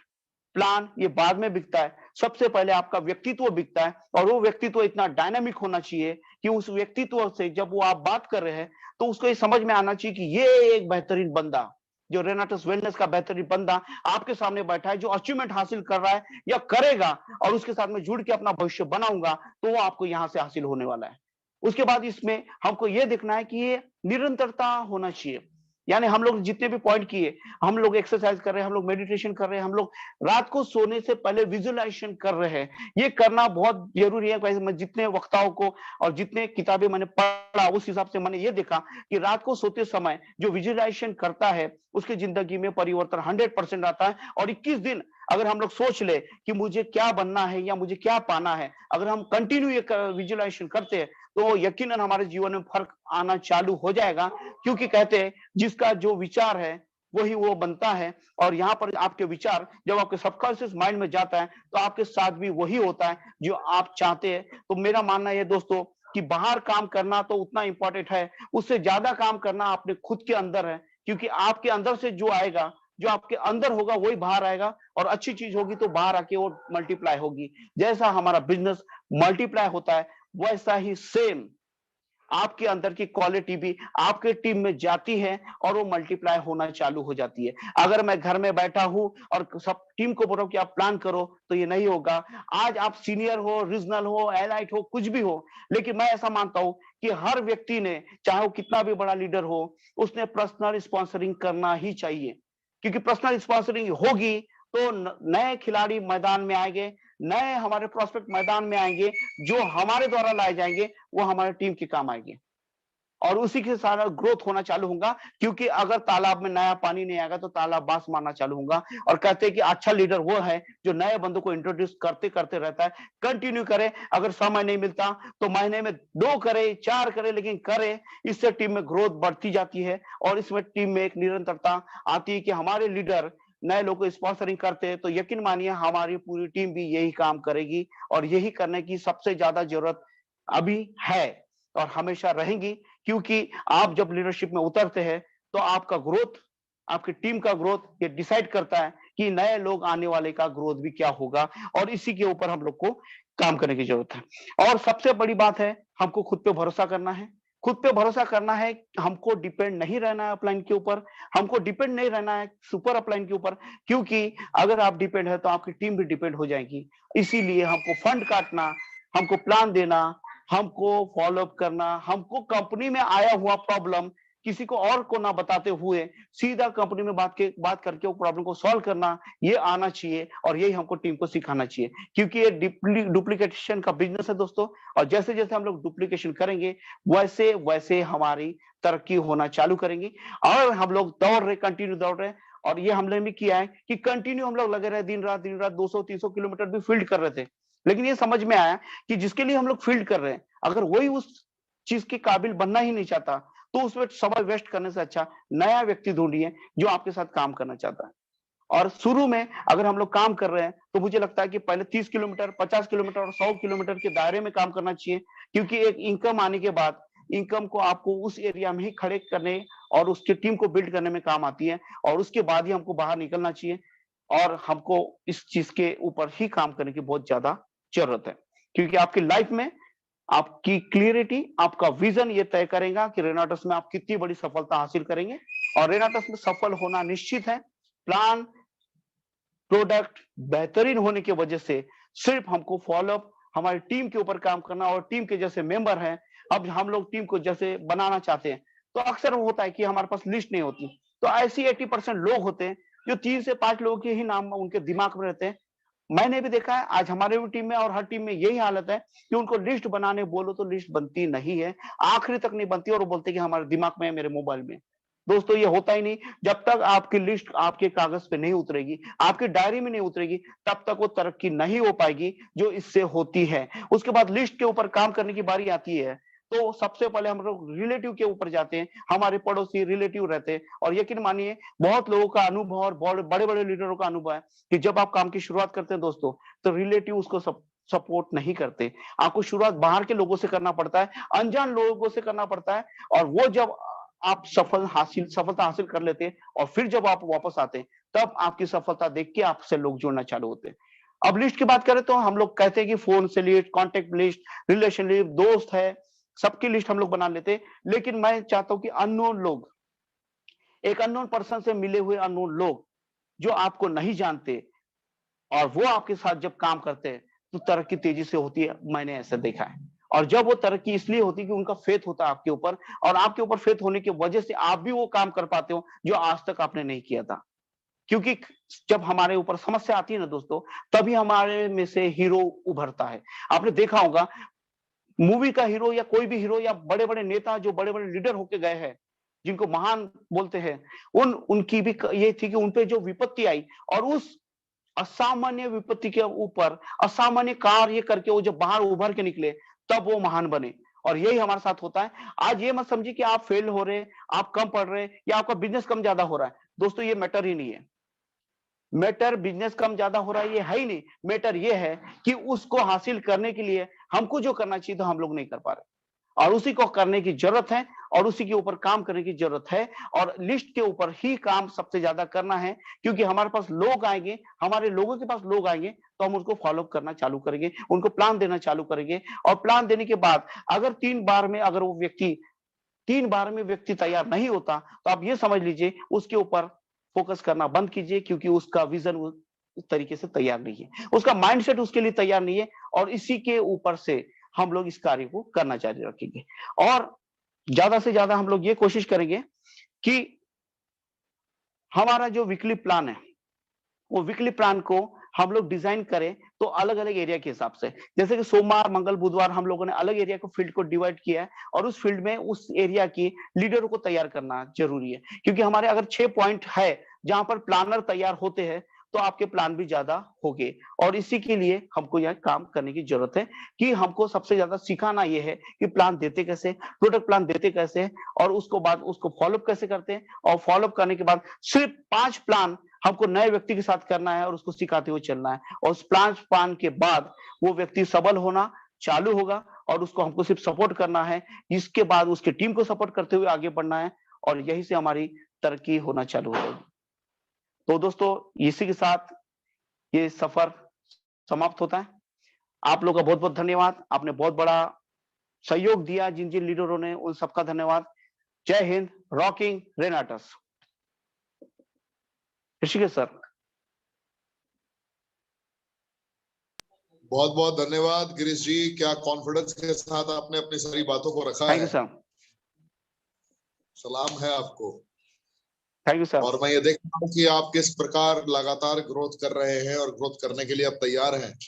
प्लान ये बाद में बिकता है, सबसे पहले आपका व्यक्तित्व बिकता है। और वो व्यक्तित्व इतना डायनामिक होना चाहिए कि उस व्यक्तित्व से जब वो आप बात कर रहे हैं तो उसको ये समझ में आना चाहिए कि ये एक बेहतरीन बंदा, जो रेनाटस वेलनेस का बेहतरीन बंदा आपके सामने बैठा है, जो अचीवमेंट हासिल कर रहा है या करेगा, और उसके साथ में जुड़ के अपना भविष्य बनाऊंगा, तो वो आपको यहां से हासिल होने वाला है। उसके बाद इसमें हमको ये देखना है कि ये निरंतरता होना चाहिए। यानी हम लोग जितने भी पॉइंट किए, हम लोग एक्सरसाइज कर रहे हैं, हम लोग मेडिटेशन कर रहे हैं, हम लोग रात को सोने से पहले विजुअलाइजेशन कर रहे हैं, ये करना बहुत जरूरी है। मैं जितने वक्ताओं को और जितने किताबें मैंने पढ़ा उस हिसाब से मैंने ये देखा कि रात को सोते समय जो विजुअलाइजेशन करता है उसकी जिंदगी में परिवर्तन 100% आता है। और 21 दिन अगर हम लोग सोच ले कि मुझे क्या बनना है या मुझे क्या पाना है, अगर हम कंटिन्यू ये विजुअलाइजेशन करते हैं तो यकीनन हमारे जीवन में फर्क आना चालू हो जाएगा। क्योंकि कहते हैं जिसका जो विचार है वही वो बनता है, और यहाँ पर आपके विचार जब आपके सबकॉन्शियस माइंड में जाता है तो आपके साथ भी वही होता है जो आप चाहते हैं। तो मेरा मानना है दोस्तों कि बाहर काम करना तो उतना इंपॉर्टेंट है, उससे ज्यादा काम करना अपने खुद के अंदर है। क्योंकि आपके अंदर से जो आएगा, जो आपके अंदर होगा वही बाहर आएगा, और अच्छी चीज होगी तो बाहर आके वो मल्टीप्लाई होगी। जैसा हमारा बिजनेस मल्टीप्लाई होता है वैसा ही सेम आपके अंदर की क्वालिटी भी आपके टीम में जाती है और वो मल्टीप्लाई होना चालू हो जाती है। अगर मैं घर में बैठा हूं और सब टीम को बोल रहा हूं कि आप प्लान करो, तो ये नहीं होगा। आज आप सीनियर हो, रीजनल हो, एलाइट हो, कुछ भी हो, लेकिन मैं ऐसा मानता हूं कि हर व्यक्ति ने, चाहे वो कितना भी बड़ा लीडर हो, उसने पर्सनल स्पॉन्सरिंग करना ही चाहिए। क्योंकि पर्सनल स्पॉन्सरिंग होगी तो नए खिलाड़ी मैदान में आएंगे, नए हमारे प्रोस्पेक्ट मैदान में आएंगे, जो हमारे द्वारा लाए जाएंगे वो हमारे टीम के काम आएंगे, और उसी के सारा ग्रोथ होना चालू होगा। क्योंकि अगर तालाब में नया पानी नहीं आएगा तो तालाब बांस मारना चालू होगा। और कहते हैं कि अच्छा लीडर वो है जो नए बंदों को इंट्रोड्यूस करते करते रहता है। कंटिन्यू करे, अगर समय नहीं मिलता तो महीने में 2 करे, 4 करे, लेकिन करे। इससे टीम में ग्रोथ बढ़ती जाती है और इसमें टीम में एक निरंतरता आती है कि हमारे लीडर नए लोगों को स्पॉन्सरिंग करते हैं, तो यकीन मानिए हमारी पूरी टीम भी यही काम करेगी और यही करने की सबसे ज्यादा जरूरत अभी है और हमेशा रहेंगी। क्योंकि आप जब लीडरशिप में उतरते हैं तो आपका ग्रोथ, आपकी टीम का ग्रोथ ये डिसाइड करता है कि नए लोग आने वाले का ग्रोथ भी क्या होगा, और इसी के ऊपर हम लोग को काम करने की जरूरत है। और सबसे बड़ी बात है, हमको खुद पे भरोसा करना है। खुद पे भरोसा करना है, हमको डिपेंड नहीं रहना है अपलाइन के ऊपर, हमको डिपेंड नहीं रहना है सुपर अपलाइन के ऊपर, क्योंकि अगर आप डिपेंड है तो आपकी टीम भी डिपेंड हो जाएगी। इसीलिए हमको फंड काटना, हमको प्लान देना, हमको फॉलो अप करना, हमको कंपनी में आया हुआ प्रॉब्लम किसी को और को ना बताते हुए सीधा कंपनी में बात करके वो प्रॉब्लम को सॉल्व करना, ये आना चाहिए और यही हमको टीम को सिखाना चाहिए। क्योंकि ये डुप्लीकेशन का बिजनेस है दोस्तों, और जैसे जैसे हम लोग डुप्लीकेशन करेंगे वैसे वैसे हमारी तरक्की होना चालू करेंगी। और हम लोग दौड़ रहे, कंटिन्यू दौड़ रहे, और ये हमने भी किया है कि कंटिन्यू हम लोग लगे रहे दिन रात 200-300 किलोमीटर भी फील्ड कर रहे थे। लेकिन ये समझ में आया कि जिसके लिए हम लोग फील्ड कर रहे हैं, अगर वही उस चीज के काबिल बनना ही नहीं चाहता, तो उसमें समय वेस्ट करने से अच्छा नया व्यक्ति ढूंढिए जो आपके साथ काम करना चाहता है। और शुरू में अगर हम लोग काम कर रहे हैं तो मुझे लगता है कि पहले 30 किलोमीटर, 50 किलोमीटर और 100 किलोमीटर के दायरे में काम करना चाहिए। क्योंकि एक इनकम आने के बाद इनकम को आपको उस एरिया में ही खड़े करने और उसकी टीम को बिल्ड करने में काम आती है, और उसके बाद ही हमको बाहर निकलना चाहिए। और हमको इस चीज के ऊपर ही काम करने की बहुत ज्यादा जरूरत है, क्योंकि आपकी लाइफ में आपकी क्लियरिटी, आपका विजन ये तय करेगा कि रेनाटस में आप कितनी बड़ी सफलता हासिल करेंगे। और रेनाटस में सफल होना निश्चित है। प्लान, प्रोडक्ट बेहतरीन होने की वजह से सिर्फ हमको फॉलोअप, हमारी टीम के ऊपर काम करना, और टीम के जैसे मेंबर हैं, अब हम लोग टीम को जैसे बनाना चाहते हैं, तो अक्सर वो होता है कि हमारे पास लिस्ट नहीं होती, तो ऐसी 80% लोग होते हैं जो 3 से 5 लोगों के ही नाम उनके दिमाग में रहते हैं। मैंने भी देखा है, आज हमारे भी टीम में और हर टीम में यही हालत है कि उनको लिस्ट बनाने बोलो तो लिस्ट बनती नहीं है, आखिरी तक नहीं बनती, और वो बोलते हैं कि हमारे दिमाग में है, मेरे मोबाइल में। दोस्तों ये होता ही नहीं। जब तक आपकी लिस्ट आपके कागज पे नहीं उतरेगी, आपकी डायरी में नहीं उतरेगी, तब तक वो तरक्की नहीं हो पाएगी जो इससे होती है। उसके बाद लिस्ट के ऊपर काम करने की बारी आती है, तो सबसे पहले हम लोग रिलेटिव के ऊपर जाते हैं, हमारे पड़ोसी रिलेटिव रहते हैं। और यकीन मानिए बहुत लोगों का अनुभव और बड़े बड़े लीडरों का अनुभव है कि जब आप काम की शुरुआत करते हैं दोस्तों, तो रिलेटिव उसको सपोर्ट नहीं करते। आपको शुरुआत बाहर के लोगों से करना पड़ता है, अनजान लोगों से करना पड़ता है, और वो जब आप सफलता हासिल कर लेते हैं और फिर जब आप वापस आते हैं, तब आपकी सफलता देख के आपसे लोग जुड़ना चालू होते हैं। अब लिस्ट की बात करें तो हम लोग कहते हैं कि फोन से list, contact list, relation list, दोस्त है, सबकी लिस्ट हम लोग बना लेते हैं। लेकिन मैं चाहता हूं कि अननोन लोग, एक अननोन पर्सन से मिले हुए अननोन लोग जो आपको नहीं जानते और वो आपके साथ जब काम करते हैं तो तरक्की तेजी से होती है, मैंने ऐसा देखा है। और जब वो तरक्की इसलिए होती है कि उनका फेथ होता है आपके ऊपर, और आपके ऊपर फेथ होने की वजह से आप भी वो काम कर पाते हो जो आज तक आपने नहीं किया था। क्योंकि जब हमारे ऊपर समस्या आती है ना दोस्तों, तभी हमारे में से हीरो उभरता है। आपने देखा होगा मूवी का हीरो या कोई भी हीरो या बड़े बड़े नेता जो बड़े बड़े लीडर होके गए हैं, जिनको महान बोलते हैं, उनकी भी ये थी कि उनपे जो विपत्ति आई और उस असामान्य विपत्ति के ऊपर असामान्य कार्य करके वो जब बाहर उभर के निकले, तब वो महान बने। और यही हमारे साथ होता है। आज ये मत समझिए कि आप फेल हो रहे, आप कम पढ़ रहे, या आपका बिजनेस कम ज्यादा हो रहा है। दोस्तों ये मैटर ही नहीं है। मैटर बिजनेस कम ज्यादा हो रहा है ये है ही नहीं। मैटर ये है कि उसको हासिल करने के लिए हमको जो करना चाहिए तो हम लोग नहीं कर पा रहे, और उसी को करने की जरूरत है, और उसी के ऊपर काम करने की जरूरत है। और लिस्ट के ऊपर ही काम सबसे ज्यादा करना है, क्योंकि हमारे पास लोग आएंगे, हमारे लोगों के पास लोग आएंगे, तो हम उसको फॉलो करना चालू करेंगे, उनको प्लान देना चालू करेंगे। और प्लान देने के बाद अगर 3 बार में अगर वो व्यक्ति 3 बार में व्यक्ति तैयार नहीं होता, तो आप ये समझ लीजिए उसके ऊपर फोकस करना बंद कीजिए, क्योंकि उसका विजन उस तरीके से तैयार नहीं है, उसका माइंडसेट उसके लिए तैयार नहीं है। और इसी के ऊपर से हम लोग इस कार्य को करना जारी रखेंगे, और ज्यादा से ज्यादा हम लोग ये कोशिश करेंगे कि हमारा जो वीकली प्लान है, वो वीकली प्लान को हम लोग डिजाइन करें तो अलग अलग एरिया के हिसाब से, जैसे कि सोमवार, मंगल, बुधवार हम लोगों ने अलग एरिया को, फील्ड को डिवाइड किया है, और उस फील्ड में उस एरिया की लीडरों को तैयार करना जरूरी है। क्योंकि हमारे अगर 6 पॉइंट है जहां पर प्लानर तैयार होते हैं, तो आपके प्लान भी ज्यादा होंगे। और इसी के लिए हमको यह काम करने की जरूरत है कि हमको सबसे ज्यादा सिखाना यह है कि प्लान देते कैसे, प्रोडक्ट प्लान देते कैसे, और उसको बाद उसको फॉलोअप कैसे करते हैं, और फॉलोअप करने के बाद सिर्फ 5 प्लान हमको नए व्यक्ति के साथ करना है और उसको सिखाते हुए चलना है, और उस प्लान के बाद वो व्यक्ति सबल होना चालू होगा और उसको हमको सिर्फ सपोर्ट करना है। इसके बाद उसकी टीम को सपोर्ट करते हुए आगे बढ़ना है और यहीं से हमारी तरक्की होना चालू हो जाएगी। तो दोस्तों, इसी के साथ ये सफर समाप्त होता है। आप लोग का बहुत-बहुत धन्यवाद। आपने बहुत बड़ा सहयोग दिया, जिन-जिन लीडरों ने, उन सबका धन्यवाद। जय हिंद, रॉकिंग रेनाटस। ऋषिकेश सर। बहुत बहुत धन्यवाद गिरीश जी, क्या कॉन्फिडेंस के साथ आपने अपनी सारी बातों को रखा थैंक है। You sir. सलाम है आपको। Thank you sir. और मैं ये देख रहा हूँ कि आप किस प्रकार लगातार ग्रोथ कर रहे हैं और ग्रोथ करने के लिए आप तैयार हैं।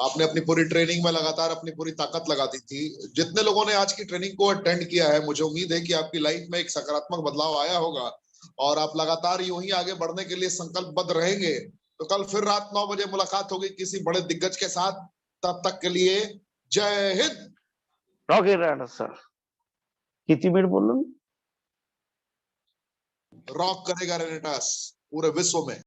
आपने अपनी पूरी ट्रेनिंग में लगातार अपनी पूरी ताकत लगा दी थी। जितने लोगों ने आज की ट्रेनिंग को अटेंड किया है, मुझे उम्मीद है कि आपकी लाइफ में एक सकारात्मक बदलाव आया होगा और आप लगातार यूं ही आगे बढ़ने के लिए संकल्पबद्ध रहेंगे। तो कल फिर रात 9 बजे मुलाकात होगी किसी बड़े दिग्गज के साथ। तब तक के लिए जय हिंद। Rocking Renatus sir. कितनी मिनट बोल रहे हो? रॉक करेगा रेनेटास पूरे विश्व में।